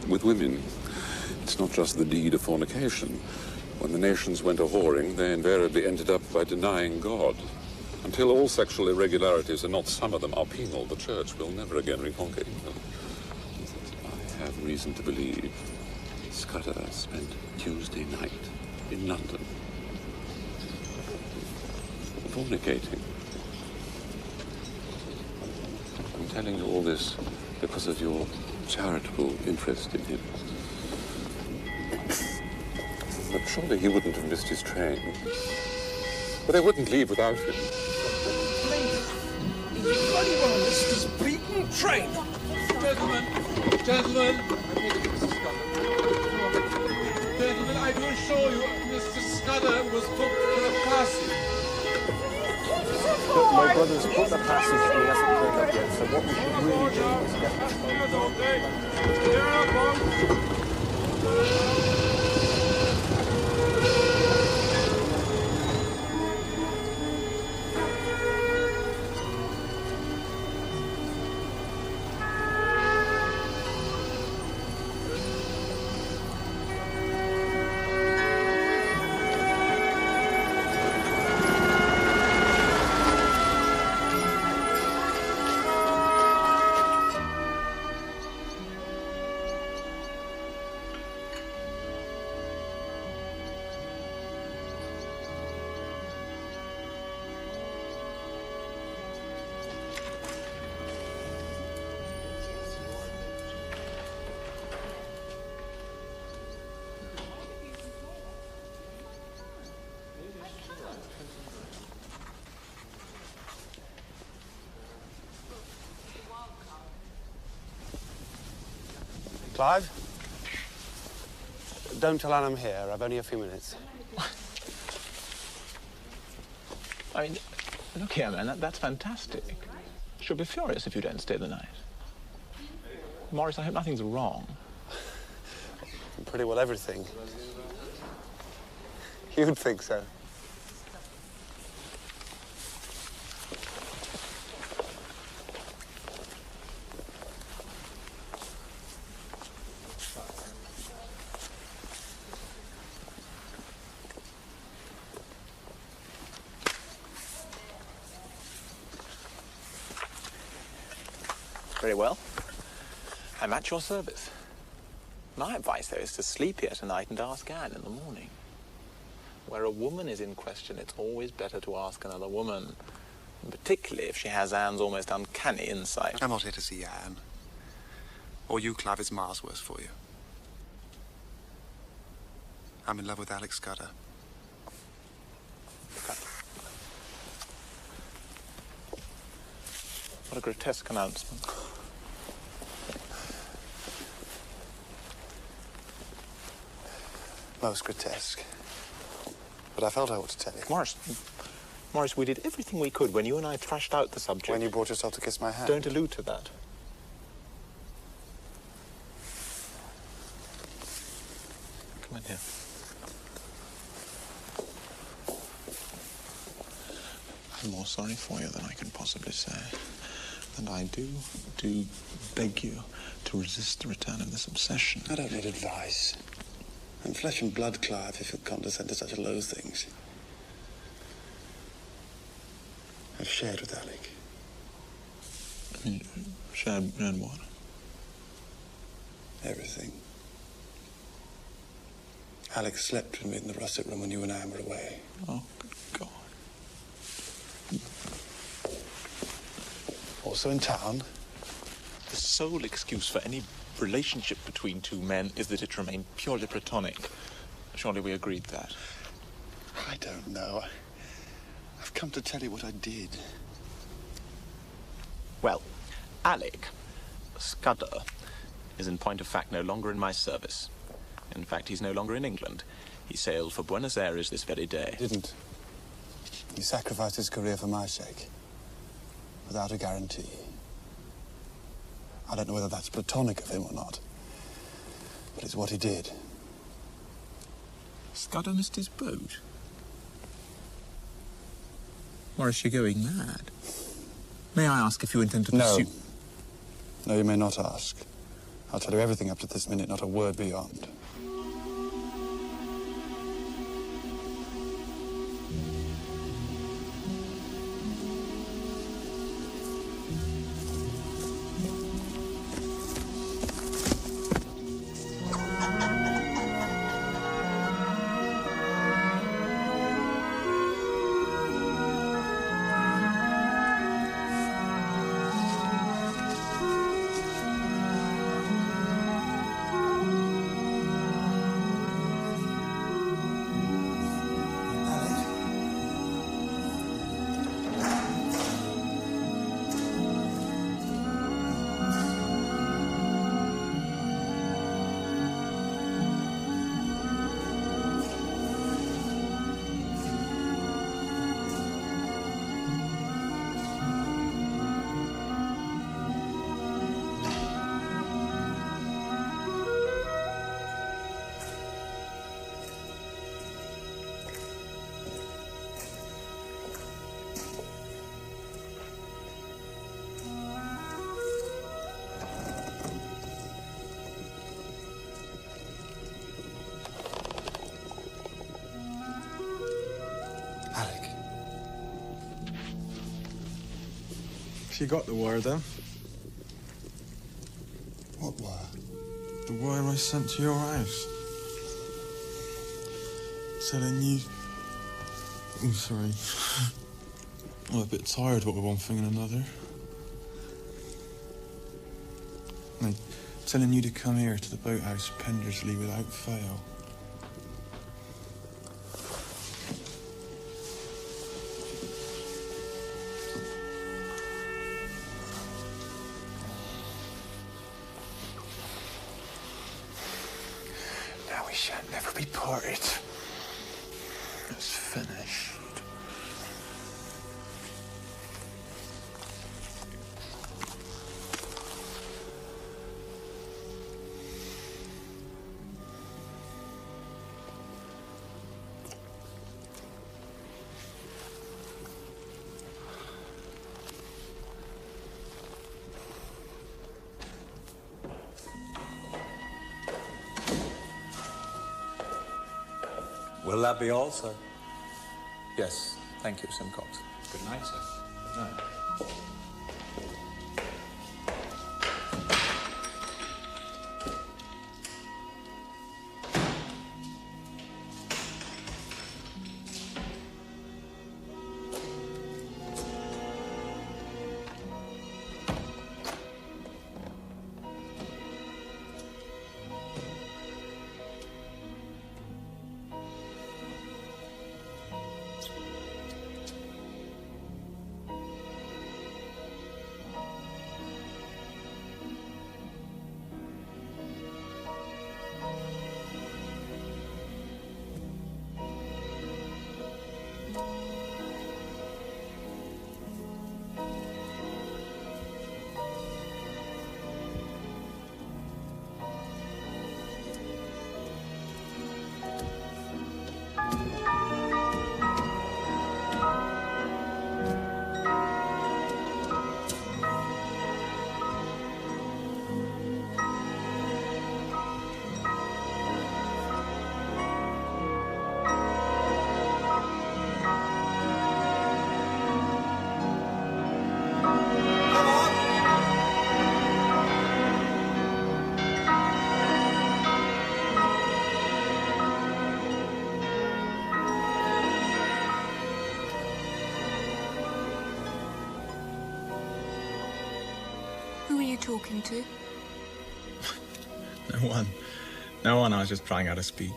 With women, it's not just the deed of fornication. When the nations went a-whoring, they invariably ended up by denying God. Until all sexual irregularities, and not some of them, are penal, the Church will never again reconquer England. I have reason to believe Scudder spent Tuesday night in London fornicating. I'm telling you all this because of your charitable interest in him. But surely he wouldn't have missed his train. But they wouldn't leave without him. Bloody well, this is beaten train. Gentlemen, gentlemen, I do assure you, Mr. Scudder was booked for a passage. But my brother's booked the passage and he hasn't turned up yet, so what we should really do is Clive? Don't tell Anne I'm here. I've only a few minutes. I mean, look here, man, that's fantastic. She'll be furious if you don't stay the night. Morris, I hope nothing's wrong. Pretty well everything. You'd think so. Very well. I'm at your service. My advice, though, is to sleep here tonight and ask Anne in the morning. Where a woman is in question, it's always better to ask another woman. And particularly if she has Anne's almost uncanny insight. I'm not here to see Anne. Or you, Clive, it's miles worse for you. I'm in love with Alex Scudder. What a grotesque announcement. Most grotesque. But I felt I ought to tell you. Morris, we did everything we could when you and I thrashed out the subject. When you brought yourself to kiss my hand. Don't allude to that. Come in here. I'm more sorry for you than I can possibly say. And I do beg you to resist the return of this obsession. I don't need advice. I'm flesh and blood, Clive, if you'll condescend to such low things. I've shared with Alec. Shared what? Everything. Alex slept with me in the russet room when you and I were away. Oh, good God. Also in town. The sole excuse for any relationship between two men is that it remained purely platonic. Surely we agreed that. I don't know. I've come to tell you what I did. Well, Alec Scudder is in point of fact no longer in my service. In fact, he's no longer in England. He sailed for Buenos Aires this very day. Didn't. He sacrificed his career for my sake. Without a guarantee. I don't know whether that's platonic of him or not. But it's what he did. Scudder missed his boat? Or is she going mad? May I ask if you intend to pursue... No, you may not ask. I'll tell you everything up to this minute, not a word beyond. You got the wire then? What wire? The wire I sent to your house. Telling you... Oh, sorry. I'm a bit tired, what with one thing and another. Like, telling you to come here to the boathouse Pendersley without fail. Shan't never be parted. It's finished. Will that be all, sir? Yes. Thank you, Simcox. Good night, sir. Good night. Who are you talking to? No one. No one, I was just trying out a speech.